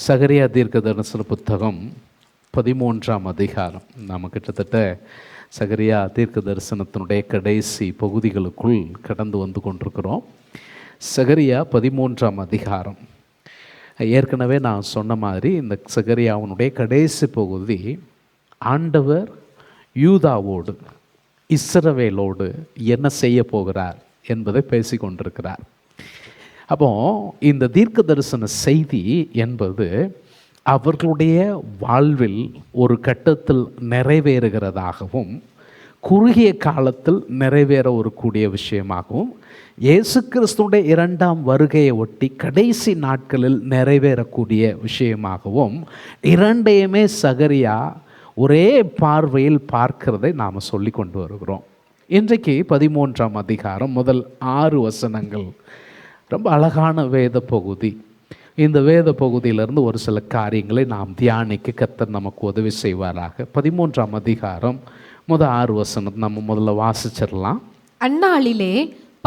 சகரியா தீர்க்க தரிசன புத்தகம் 13ஆம் அதிகாரம். நாம் கிட்டத்தட்ட சகரியா தீர்க்க தரிசனத்தினுடைய கடைசி பகுதிகளுக்குள் கடந்து வந்து கொண்டிருக்கிறோம். சகரியா 13ஆம் அதிகாரம். ஏற்கனவே நான் சொன்ன மாதிரி இந்த சகரியாவினுடைய கடைசி பகுதி ஆண்டவர் யூதாவோடு இஸ்ரவேலோடு என்ன செய்ய போகிறார் என்பதை பேசி கொண்டிருக்கிறார். அப்போ இந்த தீர்க்க தரிசன செய்தி என்பது அவர்களுடைய வாழ்வில் ஒரு கட்டத்தில் நிறைவேறுகிறதாகவும் குறுகிய காலத்தில் நிறைவேற ஒரு கூடிய விஷயமாகவும் இயேசு கிறிஸ்துடைய 2ஆம் வருகையை ஒட்டி கடைசி நாட்களில் நிறைவேறக்கூடிய விஷயமாகவும் இரண்டையுமே சகரியா ஒரே பார்வையில் பார்க்கிறதை நாம் சொல்லி கொண்டு வருகிறோம். இன்றைக்கு 13ஆம் அதிகாரம் முதல் 6 வசனங்கள் ரொம்ப அழகான வேத பகுதி. இந்த வேத பகுதியிலிருந்து ஒரு சில காரியங்களை நாம் தியானிக்க கர்த்தர் நமக்கு உதவி செய்வாராக. 13ஆம் அதிகாரம் முதல் 6 வசனம் நம்ம முதல்ல வாசிச்சிடலாம். அந்நாளிலே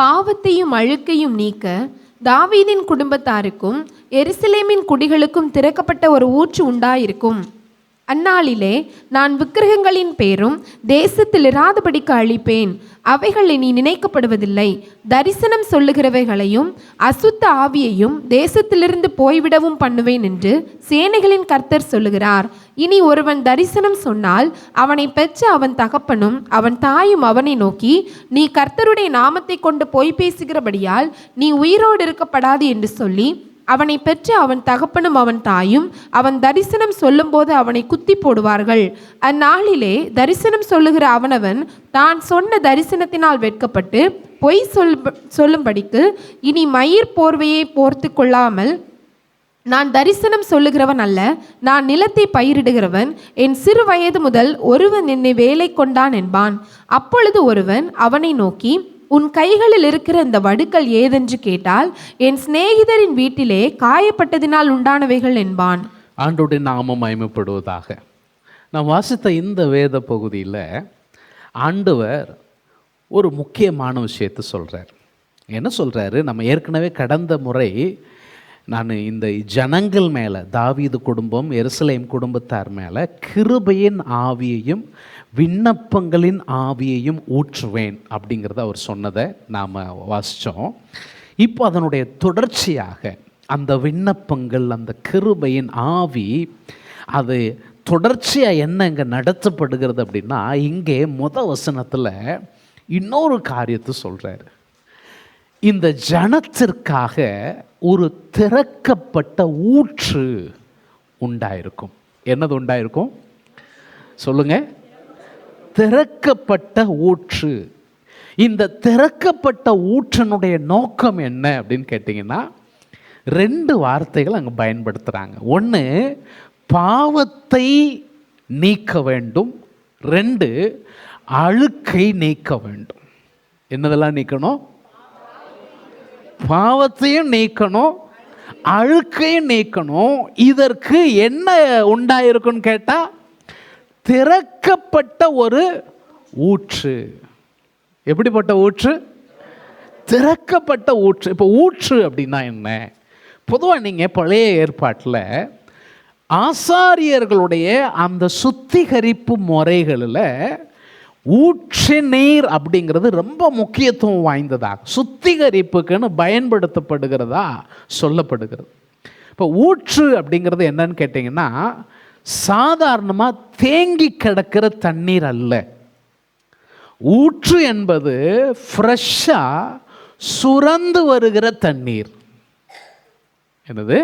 பாவத்தையும் அழுக்கையும் நீக்க தாவீதின் குடும்பத்தாருக்கும் எருசலேமின் குடிகளுக்கும் திறக்கப்பட்ட ஒரு ஊற்று உண்டாயிருக்கும். அந்நாளிலே நான் விக்கிரகங்களின் பேரும் தேசத்தில் இராதபடிக்கு அழிப்பேன். அவைகள் இனி நினைக்கப்படுவதில்லை. தரிசனம் சொல்லுகிறவைகளையும் அசுத்த ஆவியையும் தேசத்திலிருந்து போய்விடவும் பண்ணுவேன் என்று சேனைகளின் கர்த்தர் சொல்லுகிறார். இனி ஒருவன் தரிசனம் சொன்னால் அவனை பெற்ற அவன் தகப்பனும் அவன் தாயும் அவனை நோக்கி, நீ கர்த்தருடைய நாமத்தை கொண்டு பொய் பேசுகிறபடியால் நீ உயிரோடு இருக்கப்படாது என்று சொல்லி அவனை பெற்ற அவன் தகப்பனும் அவன் தாயும் அவன் தரிசனம் சொல்லும்போது அவனை குத்தி போடுவார்கள். அந்நாளிலே தரிசனம் சொல்லுகிற அவனவன் தான் சொன்ன தரிசனத்தினால் வெட்கப்பட்டு பொய் சொல்லும்படிக்கு இனி மயிர் போர்வையை போர்த்து கொள்ளாமல், நான் தரிசனம் சொல்லுகிறவன் அல்ல, நான் நிலத்தை பயிரிடுகிறவன், என் சிறு வயது முதல் ஒருவன் என்னை வேலை கொண்டான் என்பான். அப்பொழுது ஒருவன் அவனை நோக்கி, உன் கைகளில் இருக்கிற இந்த வடுக்கள் ஏதென்று கேட்டால், என் சிநேகிதரின் வீட்டிலே காயப்பட்டதினால் உண்டானவைகள் என்பான். ஆண்டோடைய நாமம் மகிமைப்படுவதாக. நான் வாசித்த இந்த வேத பகுதியில் ஆண்டவர் ஒரு முக்கியமான விஷயத்தை சொல்கிறார். என்ன சொல்கிறாரு? நம்ம ஏற்கனவே கடந்த முறை நான் இந்த ஜனங்கள் மேலே, தாவீது குடும்பம் எருசலேம் குடும்பத்தார் மேலே கிருபையின் ஆவியையும் விண்ணப்பங்களின் ஆவியையும் ஊற்றுவேன் அப்படிங்கிறத அவர் சொன்னதை நாம் வாசித்தோம். இப்போ அதனுடைய தொடர்ச்சியாக அந்த விண்ணப்பங்கள், அந்த கிருபையின் ஆவி, அது தொடர்ச்சியாக என்ன இங்கே நடத்தப்படுகிறது அப்படின்னா, இங்கே வசனத்தில் இன்னொரு காரியத்தை சொல்கிறாரு. இந்த ஜனத்திற்காக ஒரு திறக்கப்பட்ட ஊற்று உண்டாயிருக்கும். என்னது உண்டாயிருக்கும் சொல்லுங்க? திறக்கப்பட்ட ஊற்று. இந்த திறக்கப்பட்ட ஊற்றினுடைய நோக்கம் என்ன அப்படின்னு கேட்டிங்கன்னா, 2 வார்த்தைகள் அங்கே பயன்படுத்துகிறாங்க. ஒன்று, பாவத்தை நீக்க வேண்டும். 2, அழுக்கை நீக்க வேண்டும். என்னதெல்லாம் நீக்கணும்? பாவத்தையும் நீக்கணும், அழுக்கையும் நீக்கணும். இதற்கு என்ன உண்டாயிருக்குன்னு கேட்டால், திறக்கப்பட்ட ஒரு ஊற்று. எப்படிப்பட்ட ஊற்று? திறக்கப்பட்ட ஊற்று. இப்போ ஊற்று அப்படின்னா என்ன? பொதுவாக நீங்கள் பழைய ஏற்பாட்டில் ஆசாரியர்களுடைய அந்த சுத்திகரிப்பு முறைகளில் ஊற்று நீர் அப்படிங்கிறது ரொம்ப முக்கியத்துவம் வாய்ந்ததாக சுத்திகரிப்புக்குன்னு பயன்படுத்தப்படுகிறதா சொல்லப்படுகிறது. இப்போ ஊற்று அப்படிங்கிறது என்னன்னு கேட்டிங்கன்னா, சாதாரணமாக தேங்கி கிடக்கிற தண்ணீர் அல்ல. ஊற்று என்பது ஃப்ரெஷ்ஷாக சுரந்து வருகிற தண்ணீர். என்னது?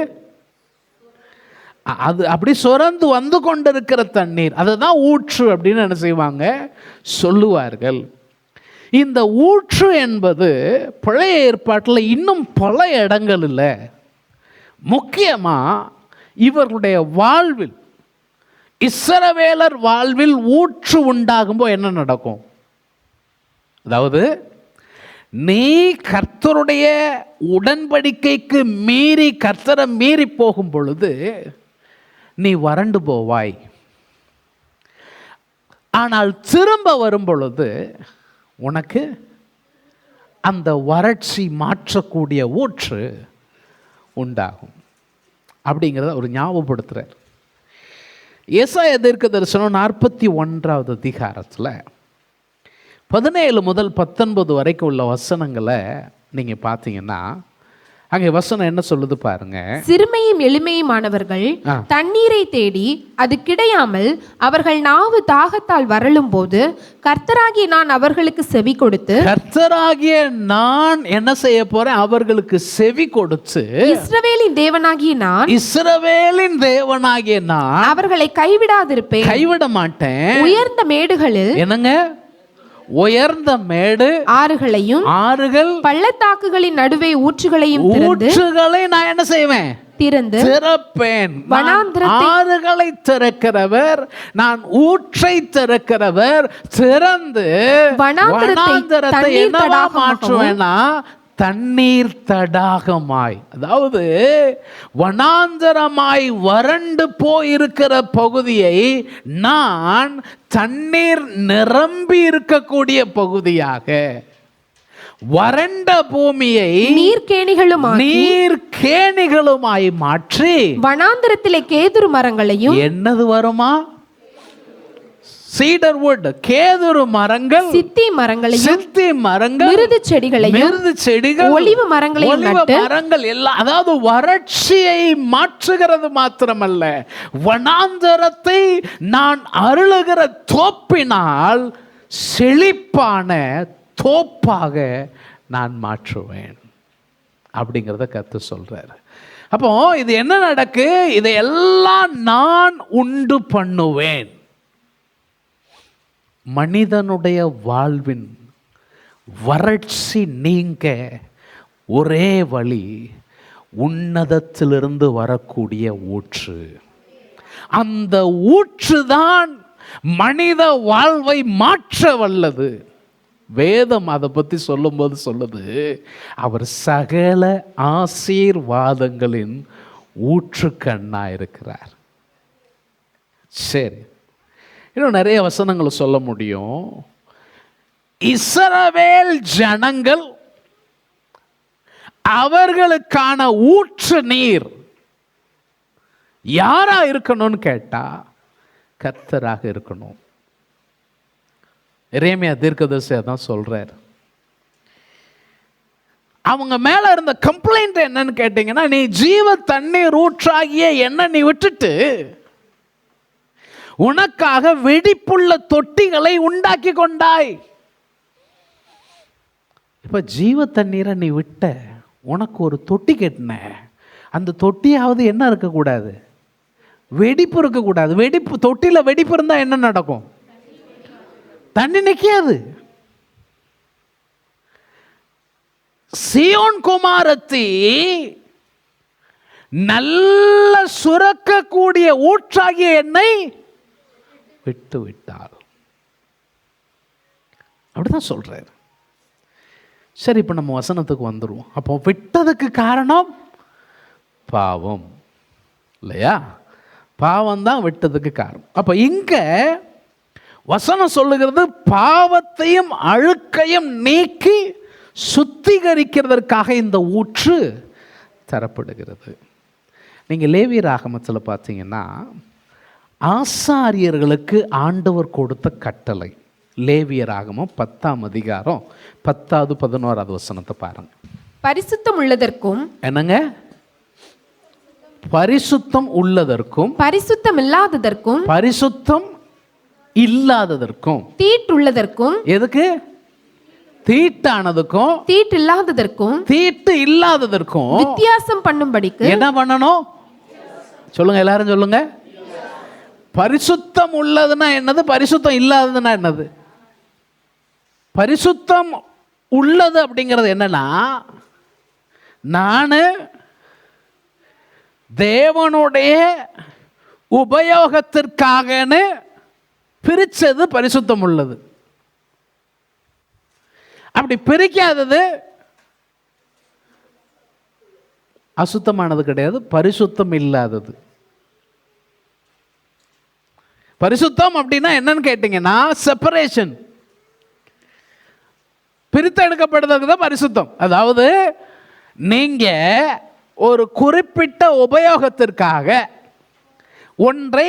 அது அப்படி சுரந்து வந்து கொண்டிருக்கிற தண்ணீர், அதுதான் ஊற்று அப்படின்னு என்ன செய்வாங்க? சொல்லுவார்கள். இந்த ஊற்று என்பது பழைய ஏற்பாட்டில் இன்னும் பல இடங்களில், முக்கியமாக இவர்களுடைய வாழ்வில், இஸ்ரவேலர் வாழ்வில் ஊற்று உண்டாகும்போது என்ன நடக்கும்? அதாவது, நீ கர்த்தருடைய உடன்படிக்கைக்கு மீறி, கர்த்தரை மீறி போகும் பொழுது நீ வறண்டு போவாய். ஆனால் திரும்ப வரும் பொழுது உனக்கு அந்த வறட்சி மாற்றக்கூடிய ஊற்று உண்டாகும். அப்படிங்கிறத ஒரு ஞாபகப்படுத்துகிறார். ஏசாயா தீர்க்க தரிசனம் 41வது அதிகாரத்தில் 17 முதல் 19 வரைக்கும் உள்ள வசனங்களை நீங்கள் பார்த்தீங்கன்னா அங்கே வசனம் என்ன சொல்லுது பாருங்க. சிறுமையும் எளிமையுமானவர்கள் தண்ணீரை தேடி அது கிடையாமல் அவர்கள் நாவு தாகத்தால் வரலும் போது கர்த்தராகிய நான் அவர்களுக்கு செவி கொடுத்து, கர்த்தராகிய நான் என்ன செய்ய போறேன்? அவர்களுக்கு செவி கொடுத்து, இஸ்ரவேலின் தேவனாகிய நான் அவர்களை கைவிடாதிருப்பேன், கைவிட மாட்டேன். உயர்ந்த மேடுகளில் என்னங்க? உயர்ந்த மேடு ஆறுகள் பள்ளத்தாக்குகளின் நடுவே ஊற்றுகளை நான் என்ன செய்வேன்? திறப்பேன். ஆறுகளை திறக்கிறவர், நான் ஊற்றை திறக்கிறவர். திறந்து வனாந்தரத்தை என்னவா மாற்றுவேன்னா தண்ணீர் தடாகமாய், அதாவது வனாந்தரமாய் வறண்டு போயிருக்கிற பகுதியை நான் தண்ணீர் நிரம்பி இருக்கக்கூடிய பகுதியாக, வறண்ட பூமியை நீர்க்கேணிகளுமாய் மாற்றி, வனாந்தரத்திலே கேதுரு மரங்களையும், என்னது வருமா? சீடர் வுட், கேதுரு மரங்கள், சித்தி மரங்கள், மிருது செடிகள், ஒலிவ மரங்கள் எல்லாம், அதாவது வறட்சியை மாற்றுகிறது மாத்திரமல்ல, வனாந்தரத்தை நான் அருளுகிற தோப்பினால் செழிப்பான தோப்பாக நான் மாற்றுவேன் அப்படிங்கிறத கர்த்தர் சொல்றாரு. அப்போ இது என்ன நடக்கு? இதையெல்லாம் நான் உண்டு பண்ணுவேன். மனிதனுடைய வாழ்வின் வறட்சி நீங்க ஒரே வழி உன்னதத்திலிருந்து வரக்கூடிய ஊற்று. அந்த ஊற்றுதான் மனித வாழ்வை மாற்ற வல்லது. வேதம் அதை பற்றி சொல்லும்போது சொல்லுது, அவர் சகல ஆசீர்வாதங்களின் ஊற்றுக்கண்ணா இருக்கிறார். சரி, இன்னும் நிறைய வசனங்களை சொல்ல முடியும். இஸ்ரவேல் ஜனங்கள் அவர்களுக்கான ஊற்று நீர் யாரா இருக்கணும்னு கேட்டா கர்த்தராக இருக்கணும். எரேமியா தீர்க்கதரிசி அதான் சொல்றார். அவங்க மேல இருந்த கம்ப்ளைண்ட் என்னன்னு கேட்டீங்கன்னா, நீ ஜீவ தண்ணீர் ஊற்றாகிய என்ன நீ விட்டுட்டு உனக்காக வெடிப்புள்ள தொட்டிகளை உண்டாக்கி கொண்டாய். இப்ப ஜீவ தண்ணீரை நீ விட்ட, உனக்கு ஒரு தொட்டி கட்டின, அந்த தொட்டியாவது என்ன இருக்கக்கூடாது? வெடிப்பு இருக்கக்கூடாது. வெடிப்பு, தொட்டில வெடிப்பு இருந்தா என்ன நடக்கும்? தண்ணி நிக்காது. சீயோன் குமாரத்தி நல்ல சுரக்கக்கூடிய ஊற்றாகிய எண்ணெய் விட்டு விட்டார். அப்படிதான் சொல்றாரு. சரி, இப்ப நம்ம வசனத்துக்கு வந்துருவோம். அப்போ விட்டதுக்கு காரணம் பாவம் இல்லையா? பாவம் தான் விட்டதுக்கு காரணம். அப்ப இங்க வசனம் சொல்லுகிறது, பாவத்தையும் அழுக்கையும் நீக்கி சுத்திகரிக்கிறதற்காக இந்த ஊற்று தரப்படுகிறது. நீங்கள் லேவியர் ஆகமத்தில் பார்த்தீங்கன்னா, ஆசாரியர்களுக்கு ஆண்டவர் கொடுத்த கட்டளை. லேவியர் ஆகமம் 10ஆம் அதிகாரம் 10வது 11வது வசனத்தை பாருங்க. பரிசுத்தம் உள்ளதற்கும், என்னங்க? பரிசுத்தம் உள்ளதற்கும் பரிசுத்தம் இல்லாததற்கும், பரிசுத்தம் இல்லாததற்கும், தீட்டுள்ளதற்கும், எதுக்கு? தீட்டானதுக்கும் தீட்டு இல்லாததற்கும், தீட்டு இல்லாததற்கும் வித்தியாசம் பண்ணும்படிக்கு என்ன பண்ணணும்? சொல்லுங்க, எல்லாரும் சொல்லுங்க. பரிசுத்தம் உள்ளதுன்னா என்னது? பரிசுத்தம் இல்லாததுன்னா என்னது? பரிசுத்தம் உள்ளது அப்படிங்கிறது என்னன்னா, நான் தேவனுடைய உபயோகத்திற்காகன்னு பிரிச்சது பரிசுத்தம் உள்ளது. அப்படி பிரிக்காதது அசுத்தமானது கிடையாது, பரிசுத்தம் இல்லாதது. பரிசுத்தம் அப்படின்னா என்னன்னு கேட்டீங்கன்னா, செப்பரேஷன், பிரித்து எடுக்கப்படுறதுக்கு தான் பரிசுத்தம். அதாவது நீங்க ஒரு குறிப்பிட்ட உபயோகத்திற்காக ஒன்றை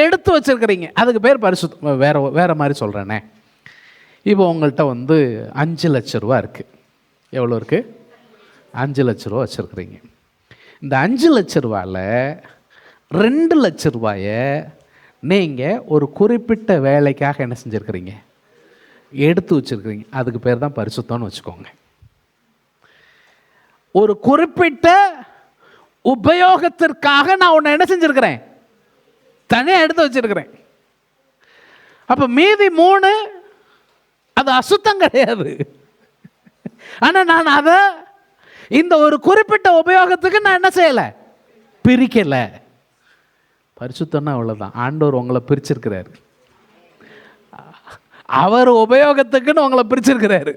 எடுத்து வச்சிருக்கிறீங்க, அதுக்கு பேர் பரிசுத்தம். வேற மாதிரி சொல்கிறேனே, இப்போ உங்கள்கிட்ட 5 லட்ச ரூபா இருக்குது. எவ்வளோ இருக்குது? 5 லட்ச ரூபா வச்சுருக்கிறீங்க. இந்த 5 லட்ச ரூபாயில் 2 லட்ச ரூபாயை நீங்கள் ஒரு குறிப்பிட்ட வேலைக்காக என்ன செஞ்சுருக்கிறீங்க? எடுத்து வச்சுருக்கிறீங்க. அதுக்கு பேர் தான் பரிசுத்தம்னு வச்சுக்கோங்க. ஒரு குறிப்பிட்ட உபயோகத்திற்காக நான் உன்னை என்ன செஞ்சுருக்கிறேன்? தனியாக எடுத்து வச்சிருக்கிறேன். அப்போ மீதி 3 அது அசுத்தம் கிடையாது. ஆனால் நான் அதை இந்த ஒரு குறிப்பிட்ட உபயோகத்துக்கு நான் என்ன செய்யலை? பிரிக்கலை. பரிசுத்தம்னா அவ்வளோதான். ஆண்டவர் உங்களை பிரிச்சிருக்கிறாரு. அவர் உபயோகத்துக்குன்னு உங்களை பிரிச்சிருக்கிறாரு.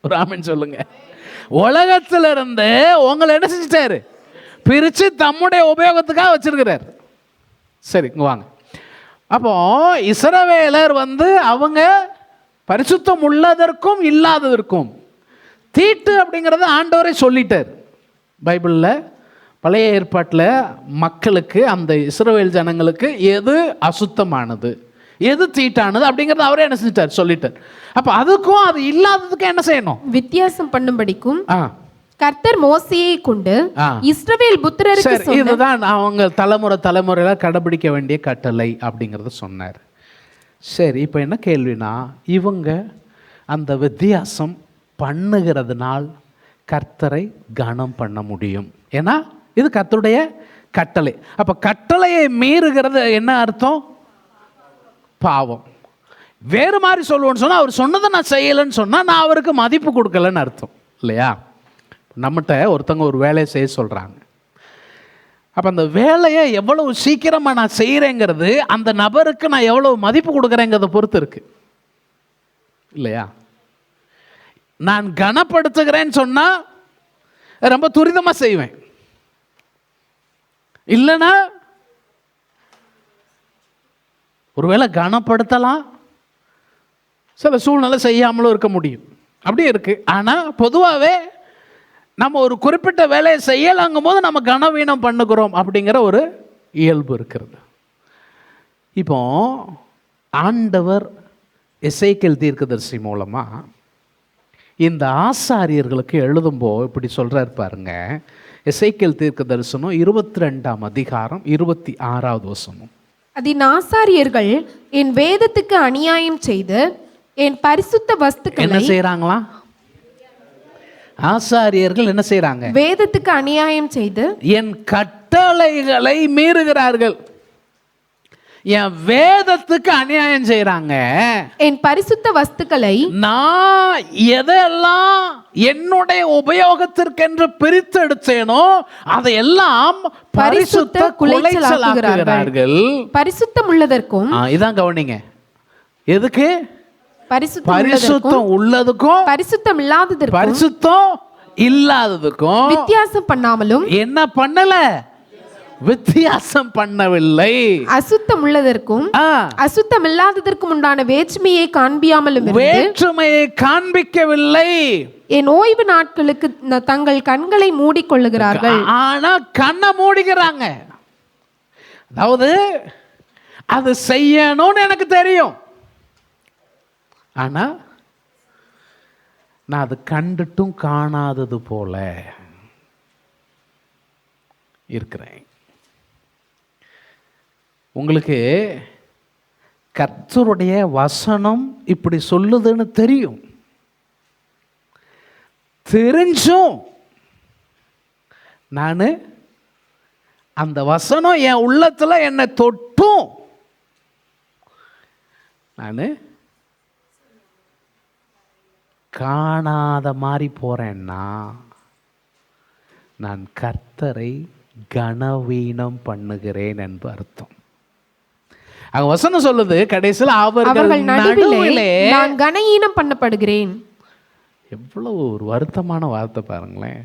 ஒரு ஆமென் சொல்லுங்க. உலகத்திலிருந்து உங்களை என்ன செஞ்சிட்டாரு? பிரித்து தம்முடைய உபயோகத்துக்காக வச்சிருக்கிறார். சரி, இங்கே வாங்க. அப்போ இஸ்ரவேலர் அவங்க பரிசுத்தம் உள்ளதற்கும் இல்லாததற்கும் தீட்டு அப்படிங்கிறத ஆண்டவரே சொல்லிட்டார். பைபிளில் பழைய ஏற்பாட்டில் மக்களுக்கு, அந்த இஸ்ரவேல் ஜனங்களுக்கு எது அசுத்தமானது, எது தீட்டானது அப்படிங்கிறது அவரே என்ன செஞ்சிட்டார்? சொல்லிட்டார். அப்போ அதுக்கும் அது இல்லாததுக்கும் என்ன செய்யணும்? வித்தியாசம் பண்ணும்படிக்கும் கர்த்தர் மோசேயை கொண்டு இஸ்ரவேல் புத்திரருக்கு சொன்ன, இதுதான் அவங்க தலைமுறையில கடைபிடிக்க வேண்டிய கட்டளை அப்படிங்கிறத சொன்னார். சரி, இப்போ என்ன கேள்வினா, இவங்க அந்த வித்தியாசம் பண்ணுகிறதுனால் கர்த்தரை கனம் பண்ண முடியும். ஏன்னா இது கர்த்தருடைய கட்டளை. அப்போ கட்டளையை மீறுகிறது என்ன அர்த்தம்? பாவம். வேறு மாதிரி சொல்லுவோன்னு சொன்னால், அவர் சொன்னதை நான் செய்யலைன்னு சொன்னால் நான் அவருக்கு மதிப்பு கொடுக்கலன்னு அர்த்தம் இல்லையா? நம்மகிட்ட ஒருத்தவங்க ஒரு வேலையை செய்ய சொல்கிறாங்க. அப்போ அந்த வேலையை எவ்வளவு சீக்கிரமாக நான் செய்கிறேங்கிறது அந்த நபருக்கு நான் எவ்வளவு மதிப்பு கொடுக்குறேங்கிறத பொறுத்து இருக்குது இல்லையா? நான் கனப்படுத்துகிறேன்னு சொன்னால் ரொம்ப துரிதமாக செய்வேன். இல்லைன்னா ஒருவேளை கனப்படுத்தலாம், சில சூழ்நிலை செய்யாமலும் இருக்க முடியும். அப்படியே இருக்குது. ஆனால் பொதுவாகவே நம்ம ஒரு குறிப்பிட்ட வேலையை செய்யலாங்கும் போது நம்ம கனவீனம் பண்ணுகிறோம் அப்படிங்கிற ஒரு இயல்பு இருக்கிறது. இப்போ ஆண்டவர் எசேக்கியேல் தீர்க்கதரிசி மூலமாக இந்த ஆசாரியர்களுக்கு எழுதும்போது இப்படி சொல்கிறார் பாருங்க. எசேக்கியேல் தீர்க்கதரிசனம் 22ஆம் அதிகாரம் 26வது வசனம். அதின் ஆசாரியர்கள் என் வேதத்துக்கு அநியாயம் செய்து என் பரிசுத்த வஸ்துக்களை என்ன செய்கிறாங்களா? ஆசாரியர்கள் என்ன செய்றாங்க? வேதத்துக்கு அநியாயம் செய்து என் கட்டளைகளை மீறுகிறார்கள். என் வேதத்துக்கு அநியாயம் செய்றாங்க. என் பரிசுத்த வஸ்துக்களை நான் எதெல்லாம் என்னுடைய உபயோகத்திற்கென்று பிரித்து எடுத்தேனோ அதையெல்லாம் பரிசுத்த குலைச்சலாக்குகிறார்கள். பரிசுத்தம் உள்ளதற்கும், இதான் கவனிங்க, எதுக்கு? பரிசுத்தம் உள்ளதுக்கும் பரிசுத்தம் இல்லாததற்கும், பரிசுத்தம் இல்லாததுக்கும் வித்தியாசம் பண்ணாமலும் என்ன பண்ணல? வித்தியாசம் பண்ணவில்லை. அசுத்தம் உள்ளதற்கும் அசுத்தம் இல்லாததற்கும் உண்டான வேற்றுமையை காண்பியாமலும் வேற்றுமையை காண்பிக்கவில்லை. என் ஓய்வு நாட்களுக்கு தங்கள் கண்களை மூடிக்கொள்ளுகிறார்கள். ஆனா கண்ணை மூடிக்கிறாங்க. அதாவது அது செய்யணும்னு எனக்கு தெரியும், ஆனா நான் அது கண்டுட்டும் காணாதது போல இருக்கிறேன். உங்களுக்கு கர்த்தருடைய வசனம் இப்படி சொல்லுதுன்னு தெரியும், தெரிஞ்சும் நான் அந்த வசனம் என் உள்ளத்துல என்னை தொட்டும் நான் காணாத மாதிரி போறேன்னா நான் கர்த்தரை கனவீனம் பண்ணுகிறேன் என்று அர்த்தம். அங்க வசனம் சொல்லுது கடைசியில் அவர்கள் நடுவிலே நான் கனவீனம் பண்ணப்படுகிறேன். எவ்வளவு ஒரு வருத்தமான வார்த்தை பாருங்களேன்.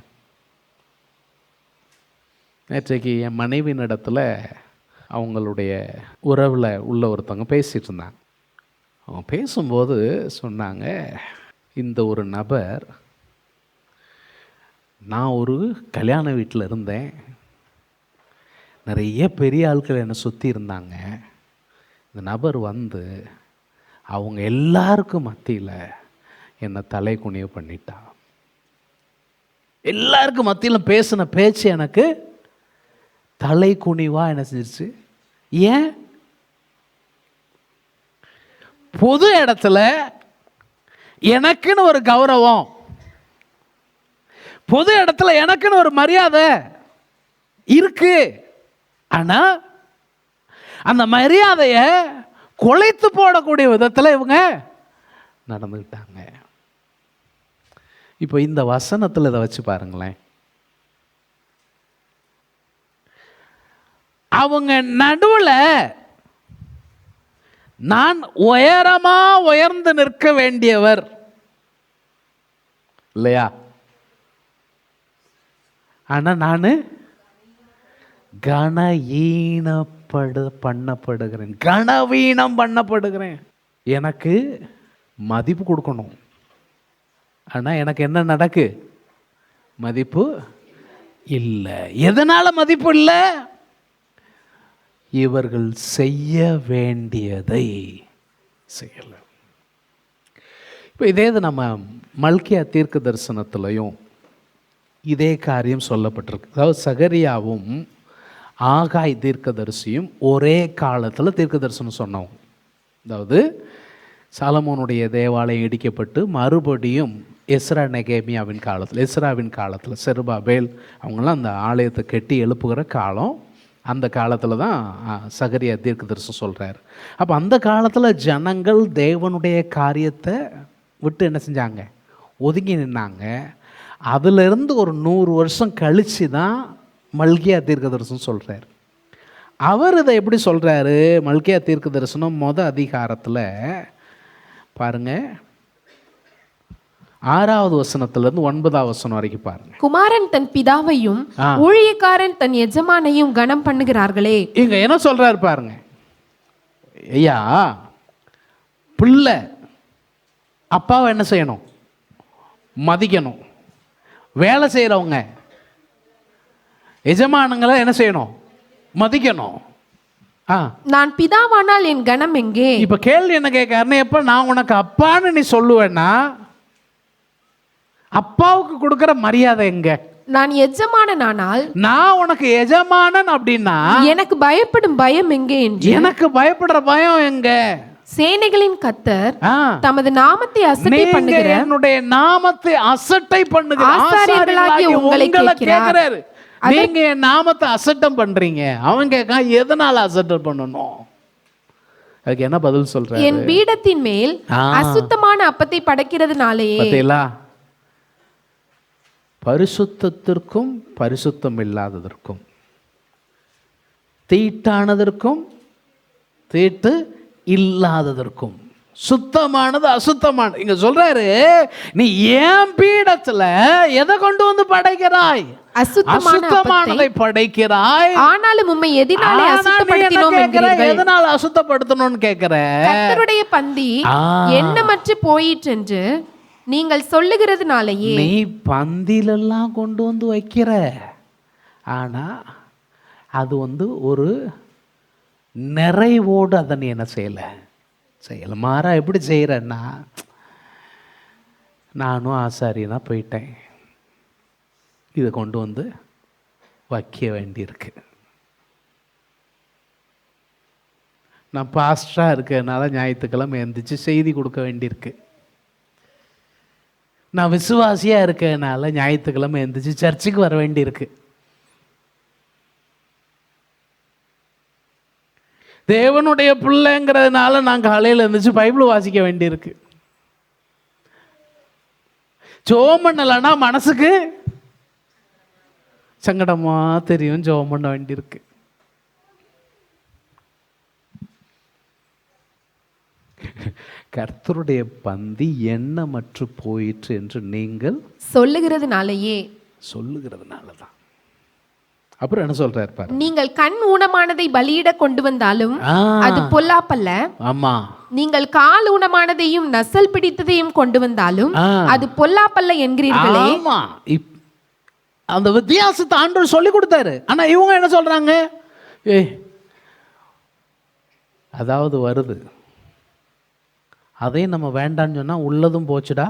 நேற்றைக்கு என் மனைவியின் இடத்துல அவங்களுடைய உறவில் உள்ள ஒருத்தவங்க பேசிட்டு இருந்தாங்க. அவங்க பேசும்போது சொன்னாங்க, இந்த ஒரு நபர் நான் ஒரு கல்யாண வீட்டில் இருந்தேன். நிறைய பெரிய ஆட்கள் என்னை சுற்றி இருந்தாங்க. இந்த நபர் வந்து அவங்க எல்லாருக்கும் மத்தியில் என்னை தலை குனிய பண்ணிட்டா. எல்லாருக்கும் மத்தியில் பேசின பேச்சு எனக்கு தலை குனிவா என்ன செஞ்சிருச்சு. ஏன்? பொது இடத்துல எனக்குன்னு ஒரு கௌரவம், பொது இடத்துல எனக்குன்னு ஒரு மரியாதை இருக்கு. ஆனா அந்த மரியாதையை குலைத்து போடக்கூடிய விதத்தில் இவங்க நடந்துக்கிட்டாங்க. இப்போ இந்த வசனத்தில் இதை வச்சு பாருங்களேன். அவங்க நடுவில் நான் உயரமா உயர்ந்து நிற்க வேண்டியவர் இல்லையா? ஆனா நான் பண்ணப்படுகிறேன், கனவீனம் பண்ணப்படுகிறேன். எனக்கு மதிப்பு கொடுக்கணும். ஆனா எனக்கு என்ன நடக்கு? மதிப்பு இல்லை. எதனால மதிப்பு இல்லை? இவர்கள் செய்ய வேண்டியதை செய்யல. இப்போ இதே இது நம்ம மல்கியா தீர்க்க தரிசனத்திலையும் இதே காரியம் சொல்லப்பட்டிருக்கு. அதாவது சகரியாவும் ஆகாய் தீர்க்கதரிசியும் ஒரே காலத்தில் தீர்க்க தரிசனம் சொன்னோம். அதாவது சாலமோனுடைய தேவாலயம் இடிக்கப்பட்டு மறுபடியும் எஸ்ராவின் காலத்தில் செருபாபேல் அவங்களாம் அந்த ஆலயத்தை கட்டி எழுப்புகிற காலம். அந்த காலத்தில் தான் சகரியா தீர்க்க தரிசனம் சொல்கிறார். அப்போ அந்த காலத்தில் ஜனங்கள் தேவனுடைய காரியத்தை விட்டு என்ன செஞ்சாங்க? ஒதுங்கி நின்னாங்க. அதிலிருந்து ஒரு 100 வருஷம் கழித்து தான் மல்கியா தீர்க்க தரிசனம் சொல்கிறார். அவர் இதை எப்படி சொல்கிறாரு? மல்கியா தீர்க்க தரிசனம் அதிகாரத்தில் பாருங்க, 6வது வசனத்திலிருந்து 9வது வசனம் வரைக்கும் பாருங்க. குமாரன் தன் பிதாவையும் ஊழியக்காரன் தன் எஜமானையும் கனம் பண்ணுகிறார்களே. இங்க என்ன சொல்றாரு பாருங்க. ஐயா, பிள்ளை அப்பாவை என்ன செய்யணும்? மதிக்கணும். வேலை செய்யறவங்க எஜமானங்களை என்ன செய்யணும்? மதிக்கணும். நான் பிதாவானால் என் கனம் எங்கே? இப்ப கேள்வி என்ன கேட்காருன்னு, எப்ப நான் உனக்கு அப்பான்னு நீ சொல்லுவேன்னா அப்பாவுக்கு கொடுக்கிற மரியாதை எங்க? நான் எஜமானனானால், நான் உனக்கு எஜமானன் அப்படின்னா எனக்கு பயப்படும் பயம் எங்கே என்று. எனக்கு பயப்படுற பயம் எங்க? சேனைகளின் கர்த்தர் தமது நாமத்தை அசட்டை பண்ணுகிற, என்னுடைய நாமத்தை அசட்டை பண்ணுகிற ஆசாரியர்களாகிய உங்களை கேட்கிறார். நீங்க என் நாமத்தை அசட்டம் பண்றீங்க. அவன் கேட்க எதனால அசட்டம் பண்ணணும்? அதுக்கு என்ன பதில் சொல்ற? என் பீடத்தின் மேல் அசுத்தமான அப்பத்தை படைக்கிறதுனாலேயே. பார்த்தீங்களா? பரிசுத்தத்திற்கும் பரிசுத்தம் இல்லாததற்கும், தீட்டானதற்கும் தீட்டு இல்லாததற்கும், சுத்தமானது அசுத்தமானது. இங்க சொல்றாரு, நீ ஏன் பீடத்துல எதை கொண்டு வந்து படைக்கிறாய்? அசுத்தமானதை படைக்கிறாய். ஆனாலும் உம்மை எதனால அசுத்தப்படுத்தினோம் என்கிறீர்கள். எதனால அசுத்தப்படுத்தணும்னு கேக்குற? கர்த்தருடைய பந்தி எண்ணமற்று போயிற்று என்று நீங்கள் சொல்லுகிறதுனாலேயே. நீ பந்திலெல்லாம் கொண்டு வந்து வைக்கிற, ஆனா அது ஒரு நிறைவோடு அதை நீ என்ன செய்யல மாறா எப்படி செய்யறன்னா, நானும் ஆசாரியனா போயிட்டேன், இதை கொண்டு வந்து வைக்க வேண்டியிருக்கு. நான் பாஸ்டரா இருக்கிறதுனால ஞாயிற்றுக்கிழமை எந்திரிச்சு செய்தி கொடுக்க வேண்டியிருக்கு. நான் விசுவாசியா இருக்கிறதுனால ஞாயிற்றுக்கிழமை எந்திரிச்சு சர்ச்சுக்கு வர வேண்டியிருக்கு. தேவனுடைய பிள்ளைங்கிறதுனால நான் காலையில் இருந்துச்சு பைபிள் வாசிக்க வேண்டியிருக்கு. ஜெபம் பண்ணலன்னா மனசுக்கு சங்கடமா தெரியும், ஜெபம் பண்ண வேண்டியிருக்கு. கர்த்தருடைய பந்தி எண்ணமற்று போயிற்று என்று நீங்கள் சொல்லுகிறதுனாலேயே. சொல்லுகிறதுனாலதான். அப்புறம் என்ன சொல்றாரு பாரு, நீங்கள் கண் ஊனமானதை பலியிட கொண்டு வந்தாலும் அது பொல்லாப்பல்ல. ஆமா. நீங்கள் கால் ஊனமானதையும் நசல் பிடித்ததையும் கொண்டு வந்தாலும் அது பொல்லாப்பல்ல என்கிறீர்களே. ஆமா. அந்த வித்தியாசத்தை ஆண்டவர் சொல்லி கொடுத்தாரு. ஆனால் இவங்க என்ன சொல்கிறாங்க, அதாவது வருது அதையும் நம்ம வேண்டான்னு சொன்னால் உள்ளதும் போச்சுடா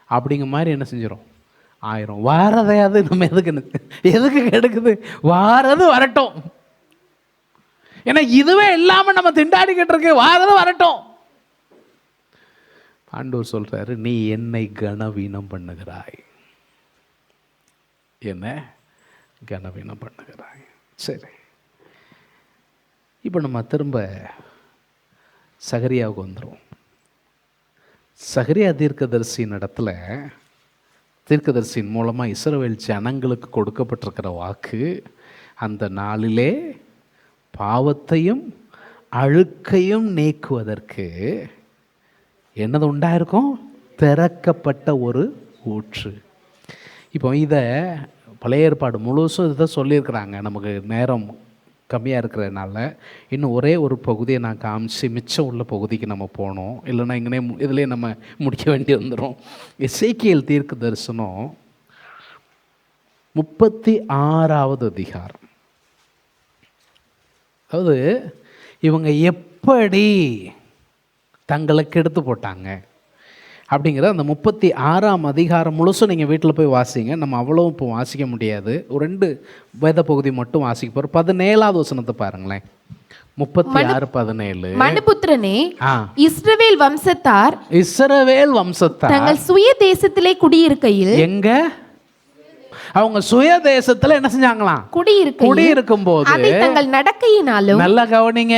அப்படிங்கிற மாதிரி என்ன செஞ்சிடும் ஆயிரும். வாரதையாவது நம்ம எதுக்கு கெடுக்குது, வாரது வரட்டும். ஏன்னா இதுவே இல்லாமல் நம்ம திண்டாடிக்கிட்டு இருக்கு, வாரது வரட்டும். ஆண்டவர் சொல்றாரு, நீ என்னை கனவீனம் பண்ணுகிறாய், என்ன கனவீனம் பண்ணுகிறாய். சரி, இப்போ நம்ம திரும்ப சகரியாவுக்கு வந்துடும். சகரியா தீர்க்கதரிசியின் இடத்துல, தீர்க்கதரிசியின் மூலமாக இஸ்ரவேல் ஜனங்களுக்கு கொடுக்கப்பட்டிருக்கிற வாக்கு, அந்த நாளிலே பாவத்தையும் அழுக்கையும் நீக்குவதற்கு என்னது உண்டாயிருக்கும், திறக்கப்பட்ட ஒரு ஊற்று. இப்போ இதை பழைய ஏற்பாடு முழுசும் இதை சொல்லியிருக்கிறாங்க. நமக்கு நேரம் கம்மியாக இருக்கிறதுனால இன்னும் ஒரே ஒரு பகுதியை நான் காமிச்சு மிச்சம் உள்ள பகுதிக்கு நம்ம போனோம், இல்லைன்னா இங்கே இதிலே நம்ம முடிக்க வேண்டி வந்துடும். எசேக்கியேல் தீர்க்க தரிசனம் 36வது அதிகாரம். அதாவது இவங்க எப்படி தங்களுக்கு எடுத்து போட்டாங்க அப்படிங்கிற அந்த 36ஆம் அதிகாரம் முழுசும் நீங்கள் வீட்டில் போய் வாசிங்க. நம்ம அவ்வளவும் இப்போ வாசிக்க முடியாது, ஒரு 2 வேத பகுதி மட்டும் வாசிக்க போகிறோம். 17வது வசனத்தை பாருங்களேன். 36:17. மனுபுத்திரனே, இஸ்ரவேல் வம்சத்தார் தங்கள் சுய தேசத்திலே குடியிருக்கையில், எங்க அவங்க சுய தேசத்துல என்ன செஞ்சாங்களாம், குடியிருக்கும் போது தங்கள் நடக்கையினாலும், நல்லா கவனிங்க,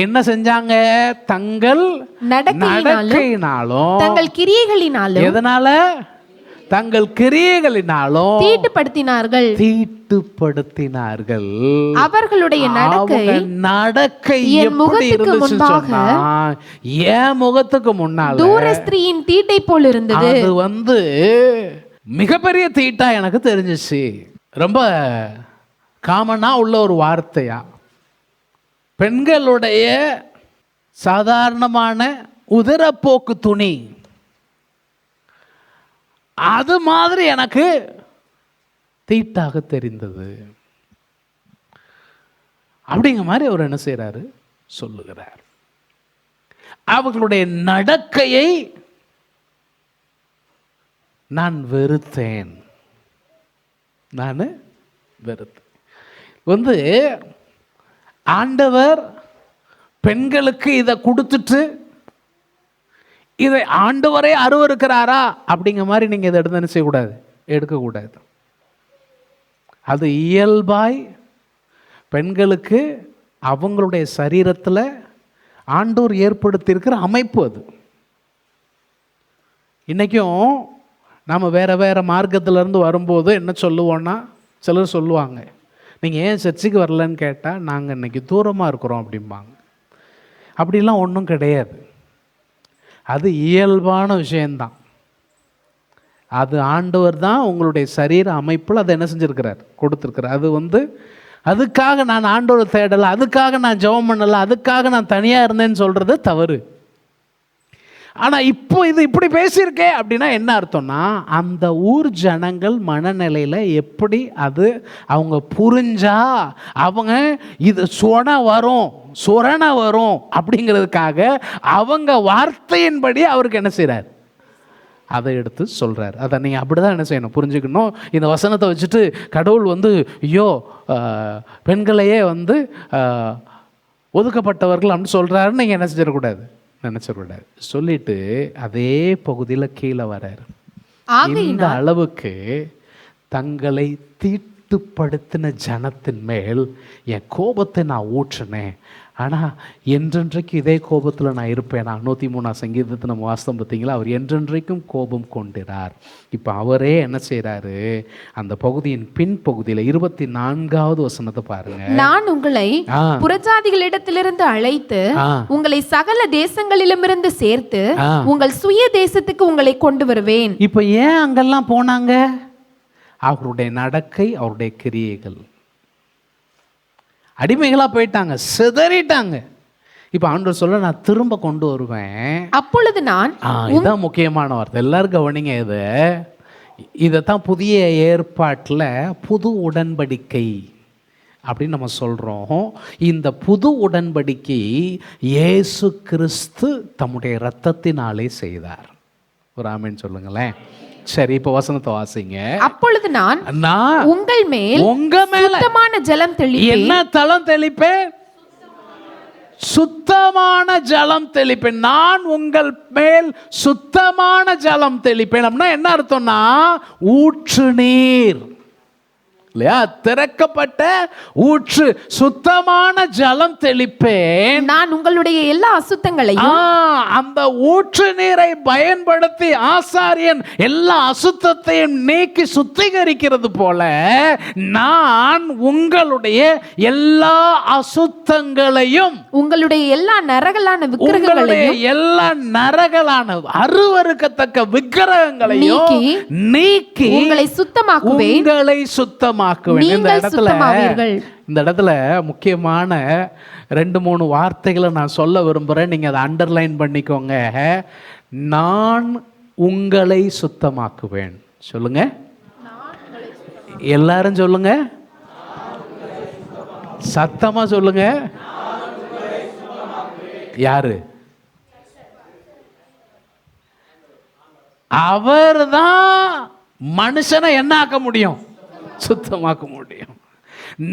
என்ன செஞ்சாங்க, தங்கள் நடக்கையினாலும் தங்கள் கிரியைகளினாலும், எதனால, தங்கள் கிரியைகளினாலும் தீட்டுப்படுத்தினார்கள். அவர்களுடைய நடக்கை எப்படி இருந்துச்சு சொன்னா, என் முகத்துக்கு முன்னால தூர ஸ்திரீயின் தீட்டை போல் இருந்தது. அது மிகப்பெரிய தீட்டா எனக்கு தெரிஞ்சிச்சு. ரொம்ப காமனா உள்ள ஒரு வார்த்தையா, பெண்களுடைய சாதாரணமான உதிரப்போக்கு துணி அது மாதிரி எனக்கு தீட்டாக தெரிந்தது அப்படிங்கிற மாதிரி அவர் என்ன செய்யறாரு, சொல்லுகிறார். அவர்களுடைய நடக்கையை நான் வெறுத்தேன். ஆண்டவர் பெண்களுக்கு இதை கொடுத்துட்டு இதை ஆண்டவரே அருவருக்கிறாரா அப்படிங்கிற மாதிரி நீங்கள் இதை எடுத்து என்ன செய்யக்கூடாது, எடுக்கக்கூடாது. அது இயல்பாய் பெண்களுக்கு அவங்களுடைய சரீரத்தில் ஆண்டவர் ஏற்படுத்தியிருக்கிற அமைப்பு அது. இன்றைக்கும் நாம் வேறு வேறு மார்க்கத்திலேருந்து வரும்போது என்ன சொல்லுவோன்னா, சிலர் சொல்லுவாங்க, நீங்கள் ஏன் சர்ச்சுக்கு வரலன்னு கேட்டால் நாங்கள் இன்றைக்கி தூரமாக இருக்கிறோம் அப்படிம்பாங்க. அப்படிலாம் ஒன்றும் கிடையாது. அது இயல்பான விஷயந்தான். அது ஆண்டவர் தான் உங்களுடைய சரீர அமைப்பில் அதை என்ன செஞ்சுருக்கிறார், கொடுத்துருக்கிறார். அது அதுக்காக நான் ஆண்டவர் தேடலை, அதுக்காக நான் ஜெபம் பண்ணலை, அதுக்காக நான் தனியாக இருந்தேன்னு சொல்கிறது தவறு. ஆனால் இப்போ இது இப்படி பேசியிருக்கே அப்படின்னா என்ன அர்த்தம்னா, அந்த ஊர் ஜனங்கள் மனநிலையில் எப்படி அது அவங்க புரிஞ்சா அவங்க இது சொரண வரும் அப்படிங்கிறதுக்காக அவங்க வார்த்தையின்படி அவருக்கு என்ன செய்கிறார், அதை எடுத்து சொல்கிறார். அதை நீங்கள் அப்படி தான் என்ன செய்யணும், புரிஞ்சுக்கணும். இந்த வசனத்தை வச்சுட்டு கடவுள் ஐயோ பெண்களையே ஒதுக்கப்பட்டவர்கள் அப்படின்னு சொல்கிறாருன்னு நீங்கள் என்ன செஞ்சிடக்கூடாது, நினைச்சிடக்கூடாது. சொல்லிட்டு அதே பகுதியில் கீழே வரார். இந்த அளவுக்கு தங்களை தீட்டுப்படுத்தின ஜனத்தின் மேல் என் கோபத்தை நான் ஊற்றினேன். ஆனால் என்றென்றைக்கு இதே கோபத்தில் நான் இருப்பேனா. 103ஆம் சங்கீதத்தை நம்ம வாசம் பார்த்தீங்களா, அவர் என்றென்றைக்கும் கோபம் கொண்டிறார். இப்போ அவரே என்ன செய்கிறாரு, அந்த பகுதியின் பின் பகுதியில் 24வது வசனத்தை பாருங்க. நான் உங்களை புறஜாதிகளிடத்திலிருந்து அழைத்து உங்களை சகல தேசங்களிலுமிருந்து சேர்த்து உங்கள் சுய தேசத்துக்கு உங்களை கொண்டு வருவேன். இப்போ ஏன் அங்கெல்லாம் போனாங்க, அவருடைய நடக்கை, அவருடைய கிரியைகள். அடிமைகளாக போயிட்டாங்க, சிதறிட்டாங்க. இப்போ ஆண்டவர் சொல்ல, நான் திரும்ப கொண்டு வருவேன். அப்பொழுது நான், இதுதான் முக்கியமான வார்த்தை, எல்லாரும் கவனிங்க. இதைத்தான் புதிய ஏற்பாட்டில் புது உடன்படிக்கை அப்படின்னு நம்ம சொல்கிறோம். இந்த புது உடன்படிக்கை இயேசு கிறிஸ்து தம்முடைய இரத்தத்தினாலே செய்தார். ஒரு ஆமென் சொல்லுங்களேன். சரி, இப்போ வசனத்தை வாசிங்க. அப்பொழுது நான் உங்கள் மேல் சுத்தமான ஜலம் தெளிப்பேன். என்ன தலம் தெளிப்பேன்? சுத்தமான ஜலம் தெளிப்பேன். நான் உங்கள் மேல் சுத்தமான ஜலம் தெளிப்பேன். அப்படின்னா என்ன அர்த்தம்னா, ஊற்று நீர் இல்லையா, திறக்கப்பட்ட ஊற்று, சுத்தமான ஜலம் தெளிப்பேன். நான் உங்களுடைய எல்லா அசுத்தங்களையும், அந்த ஊற்று நீரை பயன்படுத்தி ஆசாரியன் எல்லா அசுத்தத்தையும் நீக்கி சுத்திகரிக்கிறது போல நான் உங்களுடைய எல்லா அசுத்தங்களையும், உங்களுடைய எல்லா நரகலான விக்கிரகங்களையும், எல்லா நரகலான அருவருக்கத்தக்க விக்கிரகங்களையும் நீக்கி உங்களை சுத்தமாக்குவேன். உங்களை சுத்தமாக்குவேன். இந்த இடத்துல முக்கியமான 2-3 வார்த்தைகளை நான் சொல்ல விரும்புகிறேன். நீங்கள் அதை அண்டர்லைன் பண்ணிக்கோங்க. நான் உங்களை சுத்தமாக்குவேன். சொல்லுங்க, எல்லாரும் சொல்லுங்க, சத்தமா சொல்லுங்க. யாரு? அவர்தான் மனுஷனை என்ன ஆக்க முடியும்? சுத்தமாக்க முடியும்.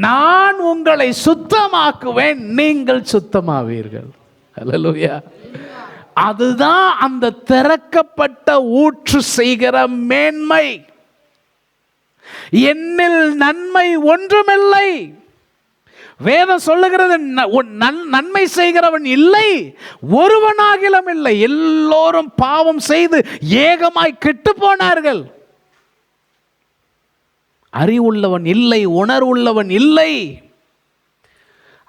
நான் உங்களை சுத்தமாக்குவேன், நீங்கள் சுத்தமாவீர்கள். அல்லேலூயா. அதுதான் அந்த திறக்கப்பட்ட ஊற்று செய்கிற மேன்மை. என்னில் நன்மை ஒன்றுமில்லை. வேதம் சொல்லுகிறது, நன்மை செய்கிறவன் இல்லை, ஒருவனாகிலும் இல்லை. எல்லோரும் பாவம் செய்து ஏகமாய் கெட்டு போனார்கள். அறிவுள்ளவன் இல்லை, உணர்வுள்ளவன் இல்லை.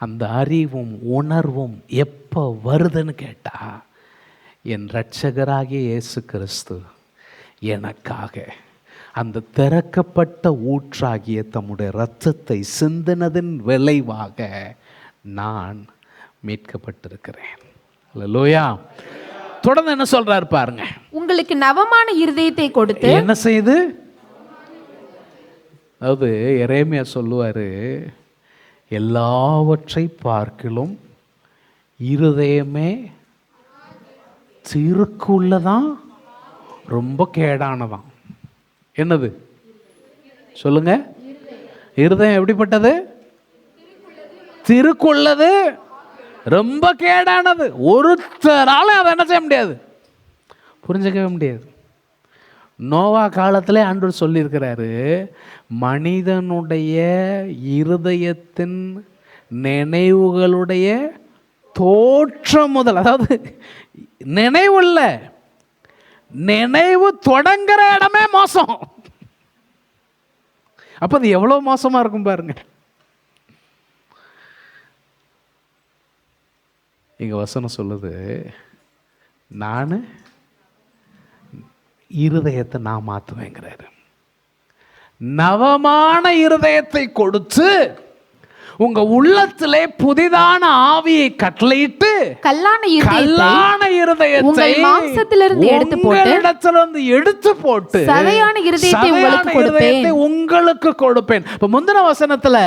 அந்த அறிவும் உணர்வும் எப்போ வருதுன்னு கேட்டா, என் இரட்சகராகிய இயேசு கிறிஸ்து எனக்காக அந்த திறக்கப்பட்ட ஊற்றாகிய தம்முடைய இரத்தத்தை சிந்தினதின் விளைவாக நான் மீட்கப்பட்டிருக்கிறேன். அல்லேலூயா. தொடர்ந்து என்ன சொல்றாரு பாருங்க. உங்களுக்கு நவமான இருதயத்தை கொடுத்து என்ன செய்து, அதாவது எரேமியா சொல்லுவார், எல்லாவற்றை பார்க்கிலும் இருதயமே திருக்குள்ளதான் ரொம்ப கேடானதான். என்னது சொல்லுங்க? இருதயம் எப்படிப்பட்டது? திருக்குள்ளது ரொம்ப கேடானது. ஒருத்தரால அதை என்ன செய்ய முடியாது, புரிஞ்சுக்கவே முடியாது. நோவா காலத்திலே ஆண்டவர் சொல்லியிருக்கிறாரு, மனிதனுடைய இருதயத்தின் நினைவுகளுடைய தோற்றம் முதல், அதாவது நினைவுள்ள நினைவு தொடங்குற இடமே மோசம். அப்ப அது எவ்வளவு மோசமா இருக்கும் பாருங்க. இங்க வசனம் சொல்லுது, நான் இருதயத்தை நான் மாற்றுவேங்கிறாரு. நவமான இருதயத்தை கொடுத்து உங்க உள்ளத்திலே புதிதான ஆவியை கட்டளையிட்டு கல்லான இருதயத்தை மாம்சத்திலிருந்து எடுத்து போட்டு சதையான இருதயத்தை உங்களுக்கு கொடுப்பேன். இப்ப முந்தின வசனத்துல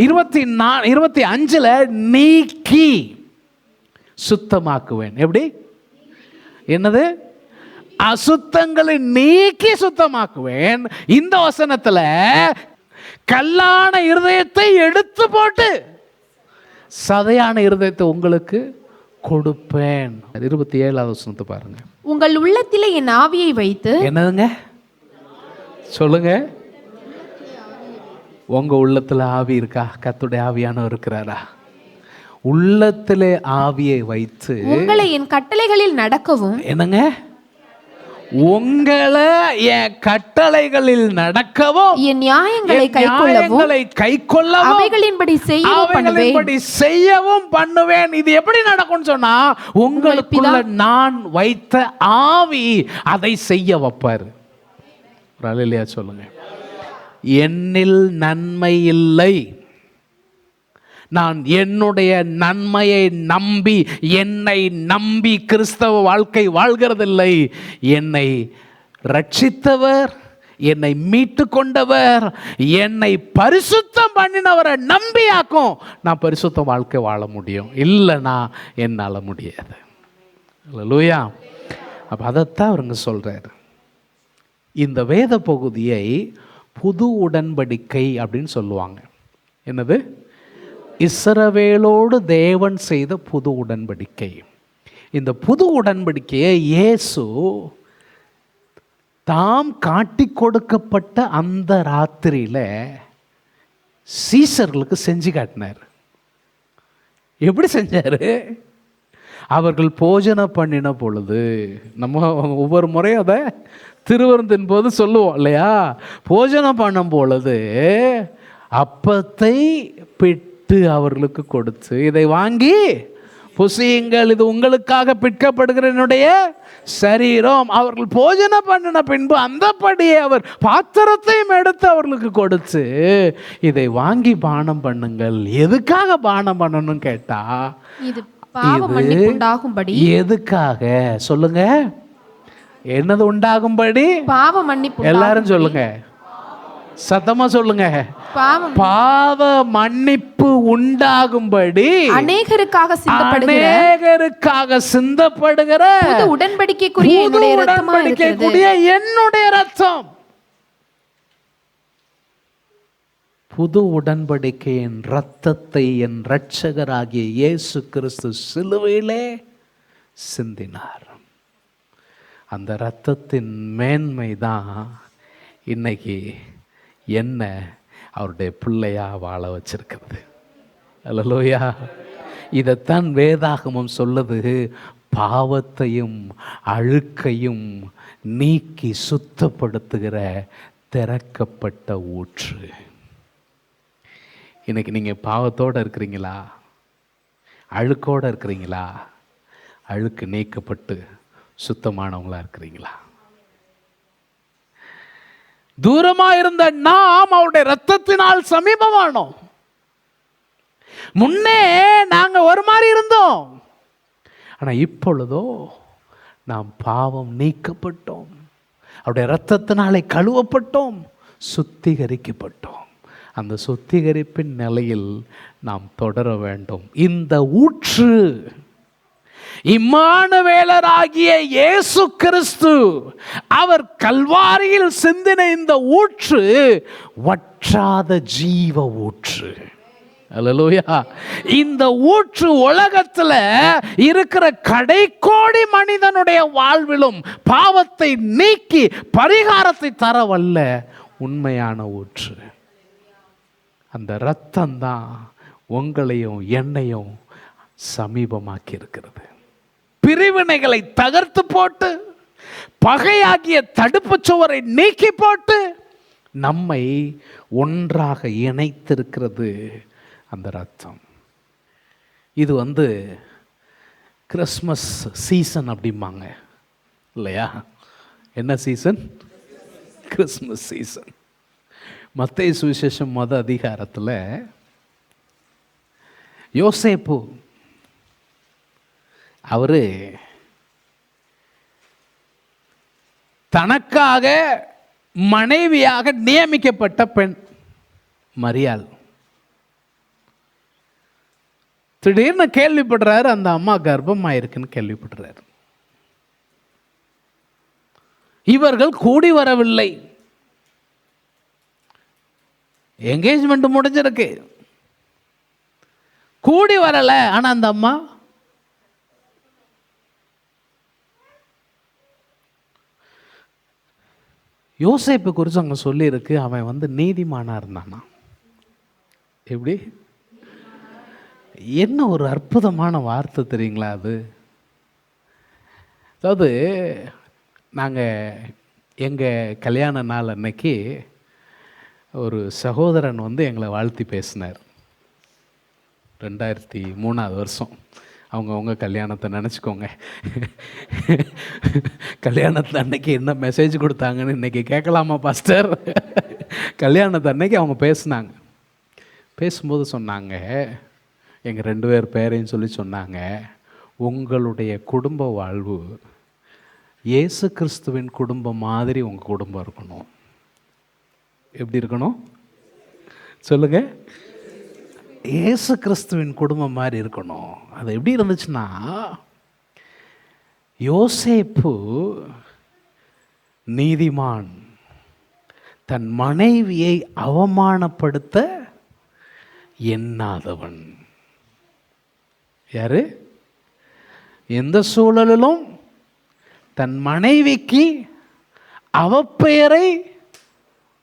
25 நீக்கி சுத்தமாக்குவேன். எப்படி? என்னது? அசுத்தங்களை நீக்கி சுத்தமாக்குவேன். இந்த வசனத்துல கல்லான இருதயத்தை எடுத்து போட்டு சதையான இருதயத்தை உங்களுக்கு கொடுப்பேன். 27வது வசனத்தை பாருங்க. உங்கள் உள்ளத்திலே என் ஆவியை வைத்து. என்னதுங்க சொல்லுங்க? உங்க உள்ளத்துல ஆவி இருக்கா? கர்த்தருடைய ஆவியானவர் இருக்கிறாரா? உள்ளத்திலே ஆவியை வைத்து உங்களை என் கட்டளைகளில் நடக்கவும். என்னங்க? உங்களை என் கட்டளைகளில் நடக்கவும், என் நியாயங்களை கைக்கொள்ளவும், அவைகளின்படி செய்யவும் பண்ணுவேன். இது எப்படி நடக்கும்னு சொன்னா, உங்களுக்குள்ள நான் வைத்த ஆவி அதை செய்ய வைப்பாரு. அல்லேலூயா சொல்லுங்க. என்னில் நன்மை இல்லை, நான் என்னுடைய நன்மையை நம்பி, என்னை நம்பி கிறிஸ்தவ வாழ்க்கை வாழ்கிறதில்லை. என்னை ரட்சித்தவர், என்னை மீட்டு கொண்டவர், என்னை பரிசுத்தம் பண்ணினவரை நம்பியாக்கும் நான் பரிசுத்த வாழ்க்கை வாழ முடியும். இல்லைன்னா என்னால் முடியாது. அல்லேலூயா. அப்போ அதைத்தான் அவருங்க சொல்கிறார். இந்த வேத பகுதியை புது உடன்படிக்கை அப்படின்னு சொல்லுவாங்க. என்னது? இஸ்ரவேலோடு தேவன் செய்த புது உடன்படிக்கை. இந்த புது உடன்படிக்கையை இயேசு தாம் காட்டி கொடுக்கப்பட்ட அந்த ராத்திரியில் சீசர்களுக்கு செஞ்சு காட்டினார். எப்படி செஞ்சார்? அவர்கள் போஜனை பண்ணின பொழுது, நம்ம ஒவ்வொரு முறையும் அதை திருவிருந்தின் போது சொல்லுவோம் இல்லையா? போஜனை பண்ணும் பொழுது அப்பத்தை பிட்டு அவர்களுக்கு கொடுத்து, இதை வாங்கி புசியுங்கள், இது உங்களுக்காக பிற்கப்படுகிற என்னுடைய சரீரம். அவர்கள் போஜனை பண்ணின பின்பு அந்தபடியே அவர் பாத்திரத்தையும் எடுத்து அவர்களுக்கு கொடுத்து, இதை வாங்கி பானம் பண்ணுங்கள். எதுக்காக பானம் பண்ணணும் கேட்டா, இது பாவ மன்னிப்பு உண்டாகும்படி. எதுக்காக சொல்லுங்க? என்னது உண்டாகும்படி? பாவ மன்னிப்பு. எல்லாரும் சொல்லுங்க, சத்தமா சொல்லுங்க. பாவ மன்னிப்பு உண்டாகும்படி அநேகருக்காக சிந்தப்படுகிற உடன்படிக்கைக்குரிய என்னுடைய ரத்தம். புது உடன்படிக்கையின் இரத்தத்தை என் இரட்சகராகிய இயேசு கிறிஸ்து சிலுவையிலே சிந்தினார். அந்த இரத்தத்தின் மேன்மை தான் இன்னைக்கு என்ன அவருடைய பிள்ளையா வாழ வச்சிருக்கிறது. அல்லேலூயா. இதைத்தான் வேதாகமம் சொல்லுது, பாவத்தையும் அழுக்கையும் நீக்கி சுத்தப்படுத்துகிற திறக்கப்பட்ட ஊற்று. இன்னைக்கு நீங்கள் பாவத்தோடு இருக்கிறீங்களா? அழுக்கோடு இருக்கிறீங்களா? அழுக்கு நீக்கப்பட்டு சுத்தமானவங்களா இருக்கிறீங்களா? தூரமாக இருந்த நாம் அவருடைய இரத்தத்தினால் சமீபமானோம். முன்னே நாங்கள் ஒரு மாதிரி இருந்தோம், ஆனால் இப்பொழுதோ நாம் பாவம் நீக்கப்பட்டோம், அவருடைய இரத்தத்தினாலே கழுவப்பட்டோம், சுத்திகரிக்கப்பட்டோம். அந்த சுத்திகரிப்பின் நிலையில் நாம் தொடர வேண்டும். இந்த ஊற்று இம்மானுவேலராகிய இயேசு கிறிஸ்து, அவர் கல்வாரியில் சிந்தின இந்த ஊற்று வற்றாத ஜீவ ஊற்று. அல்லேலூயா. இந்த ஊற்று உலகத்தில் இருக்கிற கடைக்கோடி மனிதனுடைய வாழ்விலும் பாவத்தை நீக்கி பரிகாரத்தை தரவல்ல உண்மையான ஊற்று. அந்த இரத்தம் தான் உங்களையும் என்னையும் சமீபமாக்கி இருக்கிறது. பிரிவினைகளை தகர்த்து போட்டு, பகையாகிய தடுப்பு சுவரை நீக்கி போட்டு, நம்மை ஒன்றாக இணைத்திருக்கிறது அந்த ரத்தம். இது கிறிஸ்மஸ் சீசன் அப்படிம்பாங்க இல்லையா? என்ன சீசன்? Christmas season. மத்தேயு சுவிசேஷம் அதிகாரத்தில் யோசேப்பு அவரு தனக்காக மனைவியாக நியமிக்கப்பட்ட பெண் மரியாள். திடீர்னு கேள்விப்படுறாரு, அந்த அம்மா கர்ப்பமாயிருக்குன்னு கேள்விப்படுறாரு. இவர்கள் கூடி வரவில்லை, என்கேஜ்மெண்ட் முடிஞ்சிருக்கு, கூடி வரல. ஆனா அந்த அம்மா யோசேப்பு குறித்து அங்கே சொல்லியிருக்கு, அவன் நீதிமானா இருந்தானா. எப்படி? என்ன ஒரு அற்புதமான வார்த்தை தெரியுங்களா அது? அதாவது நாங்கள் எங்கள் கல்யாண நாள் அன்னைக்கு ஒரு சகோதரன் எங்களை வாழ்த்தி பேசினார். 2003 வருஷம். அவங்க கல்யாணத்தை நினச்சிக்கோங்க. கல்யாணத்து அன்னைக்கு என்ன மெசேஜ் கொடுத்தாங்கன்னு இன்றைக்கி கேட்கலாமா பாஸ்டர்? கல்யாணத்து அன்னைக்கு அவங்க பேசினாங்க. பேசும்போது சொன்னாங்க, எங்கள் 2 பேர் பேரையும் சொல்லி சொன்னாங்க, உங்களுடைய குடும்ப வாழ்வு இயேசு கிறிஸ்துவின் குடும்பம் மாதிரி உங்கள் குடும்பம் இருக்கணும். எப்படி இருக்கணும் சொல்லுங்க? இயேசு கிறிஸ்துவின் குடும்பம் மாதிரி இருக்கணும். அது எப்படி இருந்துச்சுன்னா, யோசேப்பு நீதிமான், தன் மனைவியை அவமானப்படுத்த எண்ணாதவன். யாரு? எந்த சூழலிலும் தன் மனைவிக்கு அவப்பெயரை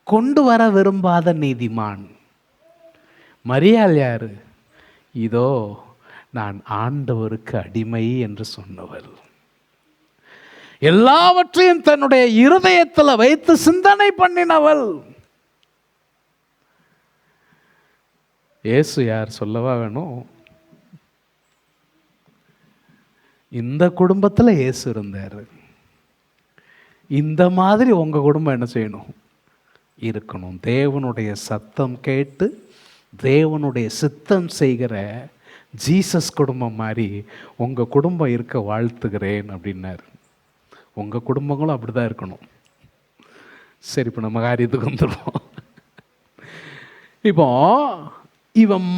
கொண்டு வர விரும்பாத நீதிமான். மரியாள் யாரு? இதோ நான் ஆண்டவருக்கு அடிமை என்று சொன்னவள். எல்லாவற்றையும் தன்னுடைய இருதயத்தில் வைத்து சிந்தனை பண்ணினவள். இயேசு யார் சொல்லவா வேணும்? இந்த குடும்பத்தில் இயேசு இருந்தார். இந்த மாதிரி உங்க குடும்பம் என்ன செய்யணும்? இருக்கணும். தேவனுடைய சத்தம் கேட்டு தேவனுடைய சித்தம் செய்கிற ஜீசஸ் குடும்பம் மாதிரி உங்க குடும்பம் இருக்க வாழ்த்துகிறேன் அப்படின்னாரு. உங்க குடும்பங்களும் அப்படிதான் இருக்கணும். சரி, இப்போ நம்ம காரியத்துக்கு வந்துடுவோம். இப்போ இவன்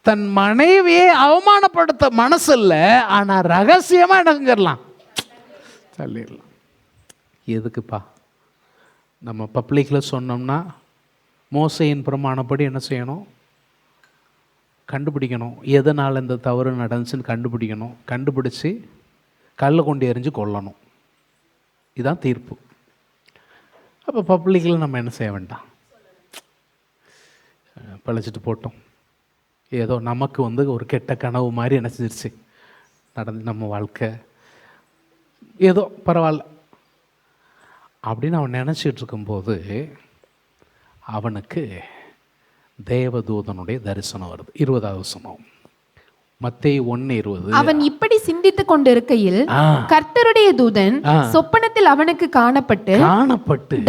தன் மனைவியை அவமானப்படுத்த மனசு இல்லை, ஆனா ரகசியமா என்ன செஞ்சிடலாம்? சொல்லிடலாம். எதுக்குப்பா? நம்ம பப்ளிக்கில் சொன்னோம்னா மோசையின் பிரமாணப்படி என்ன செய்யணும்? கண்டுபிடிக்கணும். எதனால் இந்த தவறு நடந்துச்சுன்னு கண்டுபிடிக்கணும். கண்டுபிடிச்சி கல்லை கொண்டு எறிஞ்சு கொல்லணும். இதுதான் தீர்ப்பு. அப்போ பப்ளிக்கில் நம்ம என்ன செய்ய வேண்டாம், பழிச்சிட்டு போட்டோம். ஏதோ நமக்கு ஒரு கெட்ட கனவு மாதிரி என்ன செஞ்சிருச்சு நடந்து, நம்ம வாழ்க்கை ஏதோ பரவாயில்ல அப்படின்னு அவன் நினச்சிட்டு இருக்கும்போது அவனுக்கு தேவதூதனுடைய தரிசனம் வருது. 20வது வசனம், மத்தேயு 1:20. அவன் இப்படி சிந்தித்துக் கொண்டிருக்கையில் கர்த்தருடைய தூதன் சொப்பனத்தில் அவனுக்கு காணப்பட்டு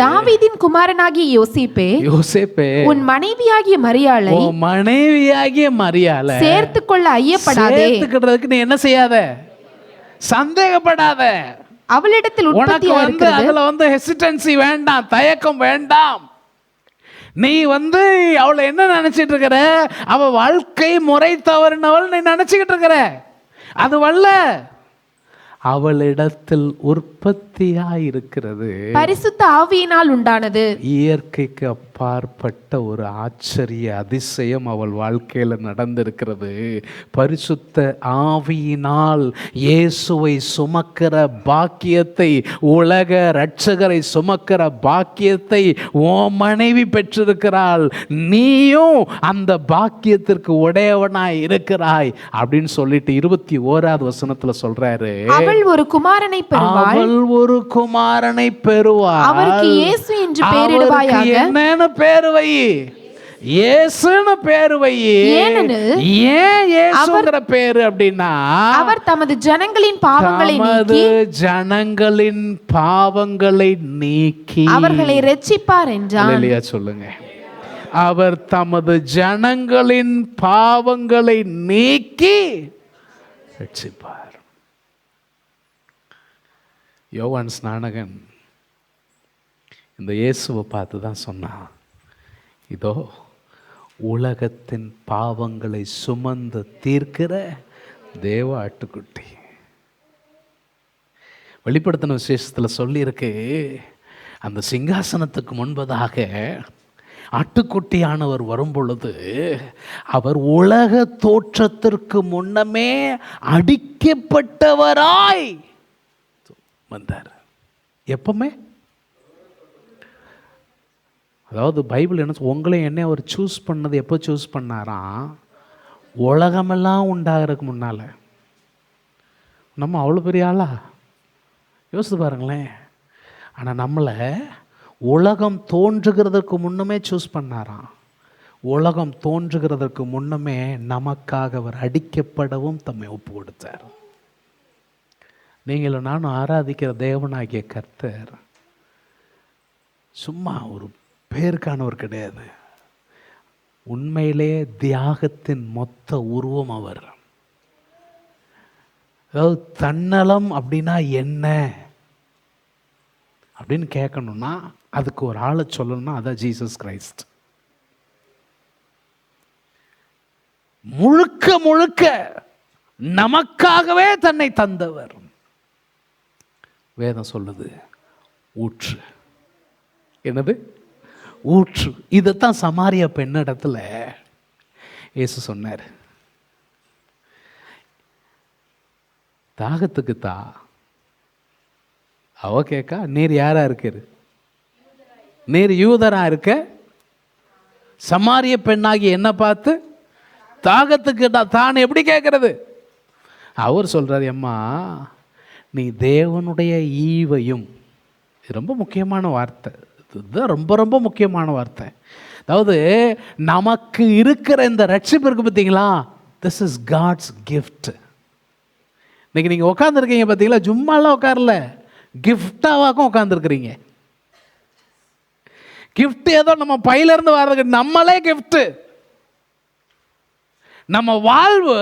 தாவீதின் குமாரனாகிய யோசேப்பே, உன் மனைவியாகிய மரியாளை சேர்த்துக்கொள்ள ஐயப்படாதே. சேர்த்துக்கிறதுக்கு நீ என்ன செய்யாத, சந்தேகப்படாத. அவளிடத்தில் உனக்கு அதுல ஹெசிடன்சி வேண்டாம், தயக்கம் வேண்டாம். நீ அவளை என்ன நினைச்சிட்டு இருக்கிற? அவ வாழ்க்கை முறை தவறினவள் நீ நினைச்சுக்கிட்டு இருக்கிற. அது வல்ல, அவளிடத்தில் உற்பத்தியாயிருக்கிறது பரிசுத்த ஆவியினால் உண்டானது. இயற்கைக்கு அப்பாற்பட்ட ஒரு ஆச்சரிய அதிசயம் அவள் வாழ்க்கையில் நடந்திருக்கிறது. பரிசுத்த ஆவியினால் இயேசுவை சுமக்கிற பாக்கியத்தை, உலக இரட்சகரை சுமக்கிற பாக்கியத்தை உன் மனைவி பெற்றிருக்கிறாள். நீயும் அந்த பாக்கியத்திற்கு உடையவனாய் இருக்கிறாய் அப்படின்னு சொல்லிட்டு 21வது வசனத்துல சொல்றாரு, அவள் ஒரு குமாரனை பெறுவாள். ஒரு குமாரனை பெறுவாள். அவருக்கு இயேசு என்று பெயரிடுவாயாக. என்னன்னு பேரு வை? இயேசுன்னு பேரு வை. ஏன் இயேசுங்கிற பேரு அப்படின்னா, அவர் தமது ஜனங்களின் பாவங்களை நீக்கி அவர்களை இரட்சிப்பார் என்றான். இல்லையா? சொல்லுங்க. அவர் தமது ஜனங்களின் பாவங்களை நீக்கி இரட்சிப்பார். யோவான் ஸ்நானகன் இந்த இயேசுவை பார்த்து தான் சொன்னான், இதோ உலகத்தின் பாவங்களை சுமந்து தீர்க்கிற தேவ ஆட்டுக்குட்டி. வெளிப்படுத்தின விசேஷத்தில் சொல்லியிருக்கு, அந்த சிங்காசனத்துக்கு முன்பதாக ஆட்டுக்குட்டியானவர் வரும் பொழுது அவர் உலக தோற்றத்திற்கு முன்னமே அடிக்கப்பட்டவராய் வந்தார். எப்பவுமே, அதாவது பைபிள் என்ன, உங்களை என்ன அவர் சூஸ் பண்ணது எப்போ சூஸ் பண்ணாராம்? உலகமெல்லாம் உண்டாகிறதுக்கு முன்னால். நம்ம அவ்வளோ பெரிய ஆளா? யோசித்து பாருங்களேன். ஆனால் நம்மளை உலகம் தோன்றுகிறதுக்கு முன்னமே சூஸ் பண்ணாராம். உலகம் தோன்றுகிறதுக்கு முன்னமே நமக்காக அவர் அடிக்கப்படவும் தம்மை ஒப்பு கொடுத்தார். நீங்களும் நானும் ஆராதிக்கிற தேவனாகிய கர்த்தர் சும்மா ஒரு பேருக்கானவர் கிடையாது. உண்மையிலே தியாகத்தின் மொத்த உருவம் அவர். அதாவது தன்னலம் அப்படின்னா என்ன அப்படின்னு கேட்கணும்னா, அதுக்கு ஒரு ஆளை சொல்லணும்னா அதான் ஜீசஸ் கிரைஸ்ட். முழுக்க முழுக்க நமக்காகவே தன்னை தந்தவர். வேதம் சொல்லுது ஊற்று. என்னது? ஊற்று. இதைத்தான் சமாரிய பெண்ணிடத்துல இயேசு சொன்னார். தாகத்துக்கு தா. அவ கேட்கா, நீர் யாரா இருக்கிற? நீர் யூதரா இருக்க, சமாரிய பெண்ணாகி என்ன பார்த்து தாகத்துக்கு தான் எப்படி கேட்கறது? அவர் சொல்றாரு, அம்மா நீ தேவனுடைய ஈவையும். இது ரொம்ப முக்கியமான வார்த்தை. இதுதான் ரொம்ப ரொம்ப முக்கியமான வார்த்தை. அதாவது நமக்கு இருக்கிற இந்த ரட்சிப்பு இருக்கு பார்த்தீங்களா, திஸ் இஸ் காட்ஸ் கிஃப்ட். இன்னைக்கு நீங்கள் உட்காந்துருக்கீங்க பார்த்தீங்களா, சும்மாலாம் உட்காரல, கிஃப்டாவாக்கும் உட்காந்துருக்குறீங்க. கிஃப்ட் ஏதோ நம்ம பையிலேருந்து வர்றதுக்கு, நம்மளே கிஃப்ட். நம்ம வாழ்வு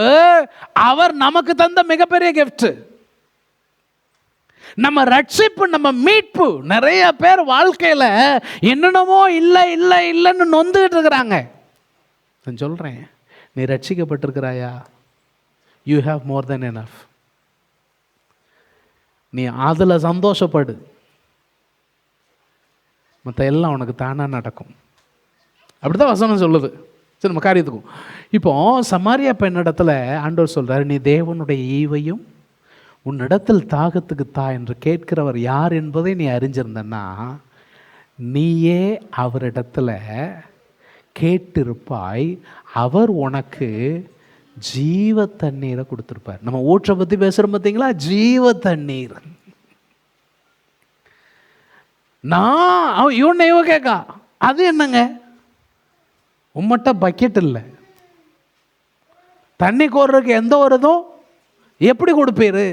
அவர் நமக்கு தந்த மிகப்பெரிய கிஃப்ட். நம்ம ரட்சிப்பு, நம்ம மீட்பு. நிறைய பேர் வாழ்க்கையில் என்னென்னமோ இல்லை இல்லை இல்லைன்னு நொந்துகிட்டு இருக்கிறாங்க. நான் சொல்கிறேன், நீ ரட்சிக்கப்பட்டிருக்கிறாயா? You have more than enough. நீ அதில் சந்தோஷப்படு, மற்ற எல்லாம் உனக்கு தானாக நடக்கும். அப்படிதான் வசனம் சொல்லுது. சரி, நம்ம காரியத்துக்கும். இப்போ சமாரியா பெண்ணிடத்துல ஆண்டவர் சொல்றாரு, நீ தேவனுடைய ஈவையும் உன்னிடத்தில் தாகத்துக்கு தா என்று கேட்கிறவர் யார் என்பதை நீ அறிஞ்சிருந்தன்னா நீயே அவரிடத்துல கேட்டிருப்பாய், அவர் உனக்கு ஜீவ தண்ணீரை கொடுத்திருப்பார். நம்ம ஊற்றை பத்தி பேசுறோம் பார்த்தீங்களா, ஜீவ தண்ணீர். நான் இவன் கேட்கா, அது என்னங்க, உம்மட்ட பக்கெட் இல்லை, தண்ணி கோர்றதுக்கு எந்த வருதும் எப்படி கொடுப்பீரு?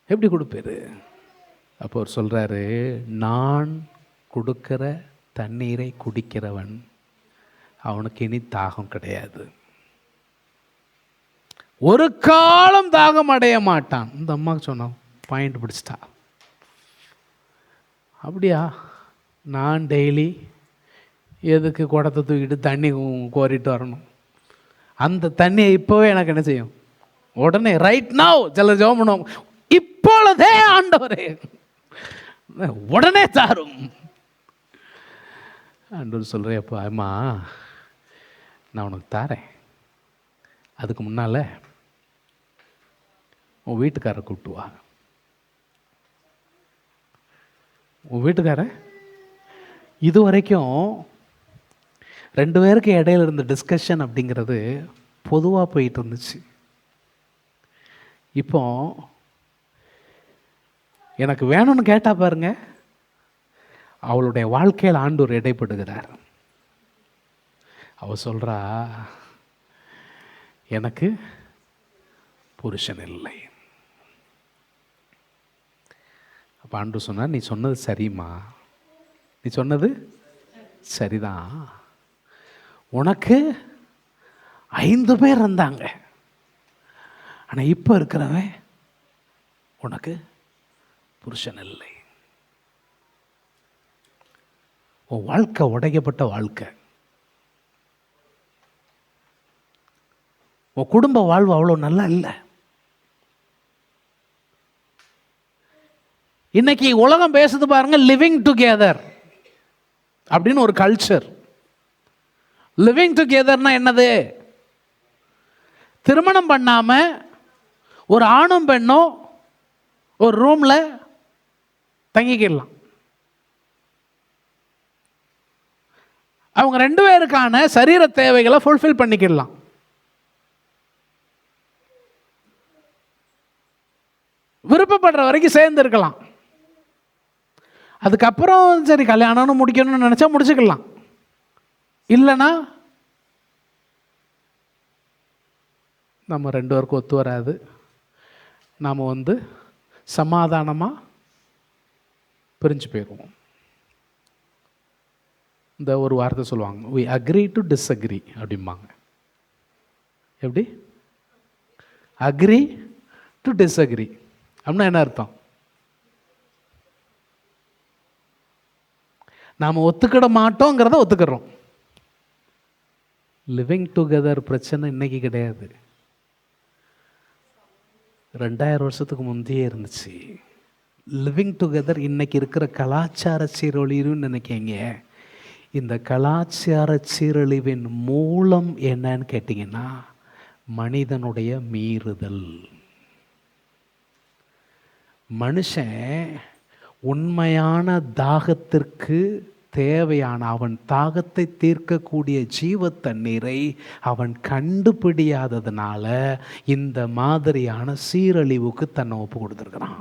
எப்படி கொடுப்பீரு? அப்போ அவர் சொல்றாரு, நான் கொடுக்கிற தண்ணீரை குடிக்கிறவன் அவனுக்கு இனி தாகம் கிடையாது, ஒரு காலம் தாகம் அடைய மாட்டான். இந்த அம்மாவுக்கு சொன்னோம், பாயிண்ட் பிடிச்சிட்டா. அப்படியா? நான் டெய்லி எதுக்கு குடத்தை தூக்கிட்டு தண்ணி கோரிட்டு வரணும்? அந்த தண்ணியை இப்போவே எனக்கு என்ன செய்யும்? உடனே ரைட் நவ் சிலர் ஜெபம் பண்ணுவோம், இப்பொழுதே ஆண்டவரே உடனே தாரும். ஆண்டவர் சொல்கிறேன், அப்போ அம்மா நான் உனக்கு தாரேன், அதுக்கு முன்னால் உன் வீட்டுக்காரரை கூப்பிட்டு வா. உன் வீட்டுக்காரன் இது வரைக்கும் ரெண்டு பேருக்கு இடையில இருந்த டிஸ்கஷன் அப்படிங்கிறது பொதுவாக போயிட்டு இருந்துச்சு. இப்போ எனக்கு வேணும்னு கேட்டா பாருங்க, அவளுடைய வாழ்க்கையில் ஆண்டவர் இடைப்படுகிறார். அவ சொல்றா, எனக்கு புருஷன் இல்லை. அப்போ ஆண்டவர் சொன்னார், நீ சொன்னது சரிம்மா, நீ சொன்னது சரிதான். உனக்கு 5 பேர் இருந்தாங்க, ஆனால் இப்போ இருக்கிறவன் உனக்கு புருஷன் இல்லை. உன் வாழ்க்கை உடைக்கப்பட்ட வாழ்க்கை, உன் குடும்ப வாழ்வு அவ்வளோ நல்லா இல்லை. இன்னைக்கு உலகம் பேசுது பாருங்க, லிவிங் டுகெதர் அப்படின்னு ஒரு கல்ச்சர். லிவிங் டுகெதர்னா என்னது? திருமணம் பண்ணாம ஒரு ஆணும் பெண்ணும் ஒரு ரூம்ல தங்கிக்கலாம். அவங்க 2 பேருக்கான சரீர தேவைகளை ஃபுல்ஃபில் பண்ணிக்கலாம். விருப்பப்படுற வரைக்கும் சேர்ந்து இருக்கலாம். அதுக்கப்புறம் சரி கல்யாணம்னு முடிக்கணும்னு நினைச்சா முடிச்சுக்கலாம். இல்லைன்னா நம்ம 2 பேருக்கும் ஒத்து வராது, நாம் சமாதானமாக பிரிஞ்சு போயிடுவோம். இந்த ஒரு வார்த்தை சொல்லுவாங்க, we agree to disagree அப்படிம்பாங்க. எப்படி? agree to disagree அப்படின்னா என்ன அர்த்தம்? நாம் ஒத்துக்கிட மாட்டோங்கிறத ஒத்துக்கிறோம். லிவிங் டுகெதர் பிரச்சனை இன்னைக்கு கிடையாது, 2000 வருஷத்துக்கு முந்தையே இருந்துச்சு. லிவிங் டுகெதர் இன்னைக்கு இருக்கிற கலாச்சார சீரழிவுன்னு நினைக்கிங்க. இந்த கலாச்சார சீரழிவின் மூலம் என்னன்னு கேட்டிங்கன்னா மனிதனுடைய மீறுதல். மனுஷன் உண்மையான தாகத்திற்கு தேவையான அவன் தாகத்தை தீர்க்கக்கூடிய ஜீவ தண்ணீரை அவன் கண்டுபிடியாததுனால இந்த மாதிரியான சீரழிவுக்கு தன்னை ஒப்பு கொடுத்துருக்கிறான்.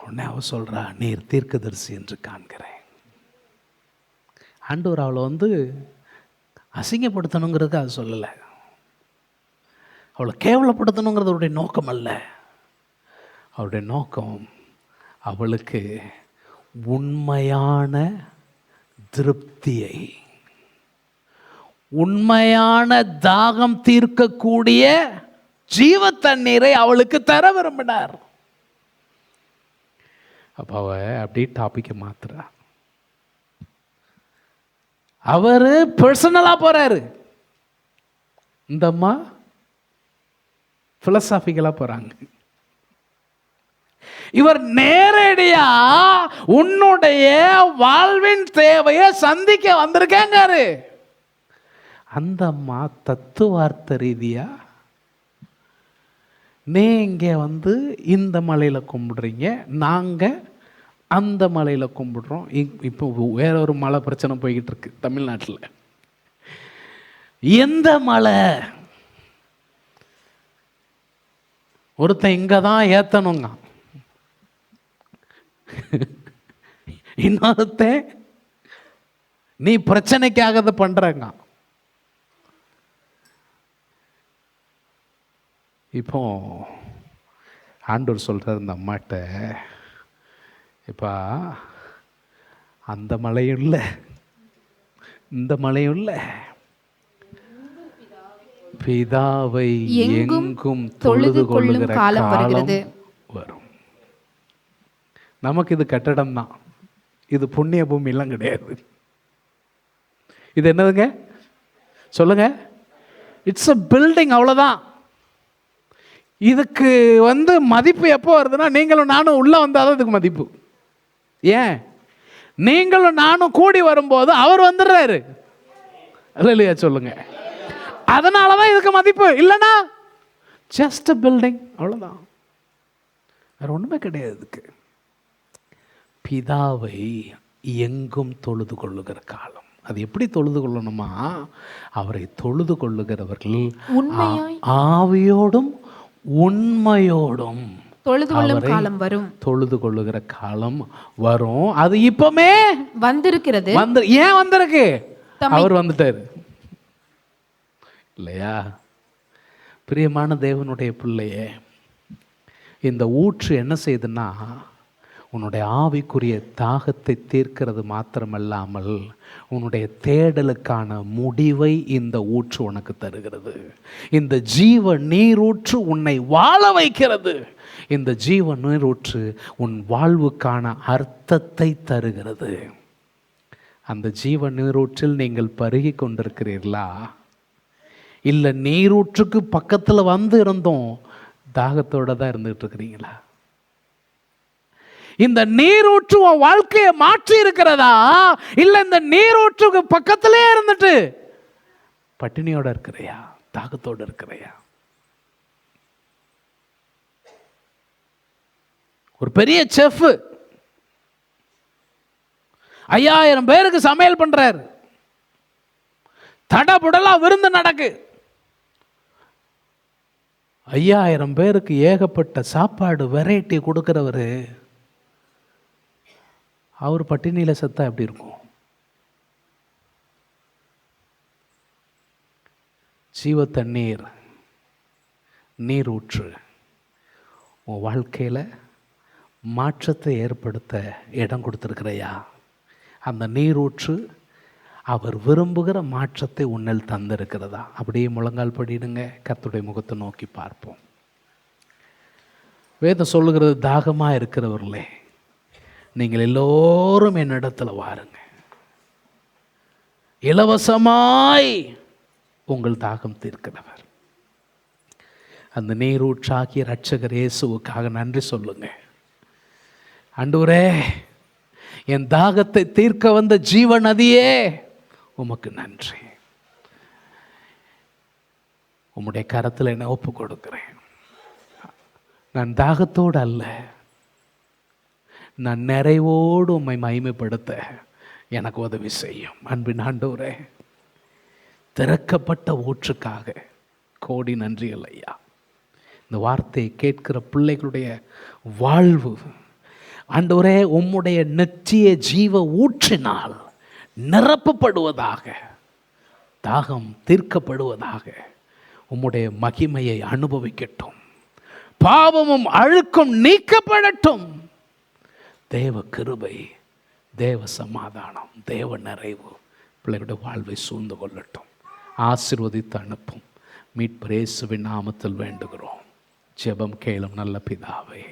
உடனே அவன் சொல்றா, நீர் தீர்க்கதரிசி என்று காண்கிறேன். ஆண்டவர் அவளை அசிங்கப்படுத்தணுங்கிறதுக்கு அது சொல்லலை, அவளை கேவலப்படுத்தணுங்கிறது அவருடைய நோக்கம் அல்ல. அவருடைய நோக்கம் அவளுக்கு உண்மையான திருப்தியை, உண்மையான தாகம் தீர்க்கக்கூடிய ஜீவ தண்ணீரை அவளுக்கு தர விரும்பினார். அப்ப அவ அப்படி டாபிக்கை மாத்துறா. அவரு பர்சனலா போறாரு, இந்த அம்மா பிலசாபிக்கலா போறாங்க. இவர் நேரடியா உன்னுடைய வாழ்வின் தேவையை சந்திக்க வந்திருக்காரு. அந்த அம்மா தத்துவார்த்த ரீதியா நீங்க இந்த மலையில கும்பிடுறீங்க, நாங்க அந்த மலையில கும்பிடுறோம். இப்போ வேற ஒரு மலை பிரச்சனை போய்கிட்டு இருக்கு தமிழ்நாட்டில். எந்த மலை? ஒருத்தன் இங்க தான் ஏத்தணுங்க, இன்னொருத்தன் நீ பிரச்சனைக்காக அதை பண்றங்க. இப்போ ஆண்டவர் சொல்றார் இந்த அம்மாட்ட, இப்பா அந்த மலையும் இல்லை இந்த மலையும் இல்லை, பிதாவை எங்கும் தொழுது கொள்ளுகிற காலம் வரும். நமக்கு இது கட்டடம் தான், இது புண்ணிய பூமி எல்லாம் கிடையாது. இது என்னதுங்க சொல்லுங்க? இட்ஸ் அ பில்டிங், அவ்வளோதான். இதுக்கு மதிப்பு எப்போ வருதுன்னா நீங்களும் நானும் உள்ள வந்தாதான் இதுக்கு மதிப்பு. ஏன்? நீங்களும் நானும் கூடி வரும்போது அவர் வந்துடுறாரு இல்லையா? சொல்லுங்க. அதனாலதான் இதுக்கு மதிப்பு. இல்லைன்னா ஜஸ்ட் பில்டிங், அவ்வளோதான், வேற ஒண்ணுமே கிடையாது. இதுக்கு பிதாவை எங்கும் தொழுது கொள்ளுகிற காலம். அது எப்படி தொழுது கொள்ளணுமா? அவரை தொழுது கொள்ளுகிறவர்கள் ஆவியோடும் உண்மையோடும் தொழுது கொள்ளுகிற காலம் வரும். அது இப்பமே வந்திருக்கிறது. ஏன் வந்திருக்கு? அவர் வந்துட்டாரு இல்லையா? பிரியமான தேவனுடைய பிள்ளையே, இந்த ஊற்று என்ன செய்யுதுன்னா உன்னுடைய ஆவிக்குரிய தாகத்தை தீர்க்கிறது மாத்திரமல்லாமல் உன்னுடைய தேடலுக்கான முடிவை இந்த ஊற்று உனக்கு தருகிறது. இந்த ஜீவ நீரூற்று உன்னை வாழ வைக்கிறது. இந்த ஜீவ நீரூற்று உன் வாழ்வுக்கான அர்த்தத்தை தருகிறது. அந்த ஜீவ நீரூற்றில் நீங்கள் பருகி கொண்டிருக்கிறீர்களா? இல்லை நீரூற்றுக்கு பக்கத்தில் இருந்தோம் தாகத்தோட தான் இருந்துகிட்டு இருக்கிறீங்களா? இந்த நீரூற்று உன் வாழ்க்கையை மாற்றி இருக்கிறதா? இல்லை இந்த நீரூற்றுக்கு பக்கத்திலே இருந்துட்டு பட்டினியோட இருக்கிறையா, தாகத்தோடு இருக்கிறையா? ஒரு பெரிய செஃப் 5000 பேருக்கு சமையல் பண்றாரு, தடபுடலா விருந்து நடக்கு. 5000 பேருக்கு ஏகப்பட்ட சாப்பாடு வெரைட்டி கொடுக்கிறவரு அவர் பட்டினியில செத்தா எப்படி இருக்கும்? ஜீவ தண்ணீர் நீரூற்று உன் வாழ்க்கையில் மாற்றத்தை ஏற்படுத்த இடம் கொடுத்துருக்கிறையா? அந்த நீரூற்று அவர் விரும்புகிற மாற்றத்தை உன்னில் தந்திருக்கிறதா? அப்படியே முழங்கால் படிடுங்க, கர்த்தருடைய முகத்தை நோக்கி பார்ப்போம். வேதம் சொல்லுகிறது, தாகமாக இருக்கிறவர்களே நீங்கள் எல்லோரும் என்னிடத்துல வாருங்க, இலவசமாய் உங்கள் தாகம் தீர்க்கிறவர். அந்த நீரூற்றாகிய இரட்சகர் இயேசுவுக்காக நன்றி சொல்லுங்க. ஆண்டவரே, என் தாகத்தை தீர்க்க வந்த ஜீவ நதியே உமக்கு நன்றி. உம்முடைய கரத்தில் என்னை ஒப்பு கொடுக்கிறேன். நான் தாகத்தோடு அல்ல, நான் நிறைவோடு உம்மை மகிமைப்படுத்த எனக்கு உதவி செய்யும். அன்பின் ஆண்டவரே, திறக்கப்பட்ட ஊற்றுக்காக கோடி நன்றிகள் ஐயா. இந்த வார்த்தையை கேட்கிற பிள்ளைகளுடைய வாழ்வு ஆண்டவரே உம்முடைய நித்திய ஜீவ ஊற்றினால் நிரப்பப்படுவதாக, தாகம் தீர்க்கப்படுவதாக, உம்முடைய மகிமையை அனுபவிக்கட்டும், பாவமும் அழுக்கும் நீக்கப்படட்டும். தேவ கிருபை, தேவ சமாதானம், தேவ நிறைவு பிள்ளைகளுடைய வாழ்வை சூழ்ந்து கொள்ளட்டும். ஆசீர்வதித்து அனுப்பும். மீட்பர் இயேசுவின் நாமத்தில் வேண்டுகிறோம். ஜெபம் கேளும் நல்ல பிதாவே.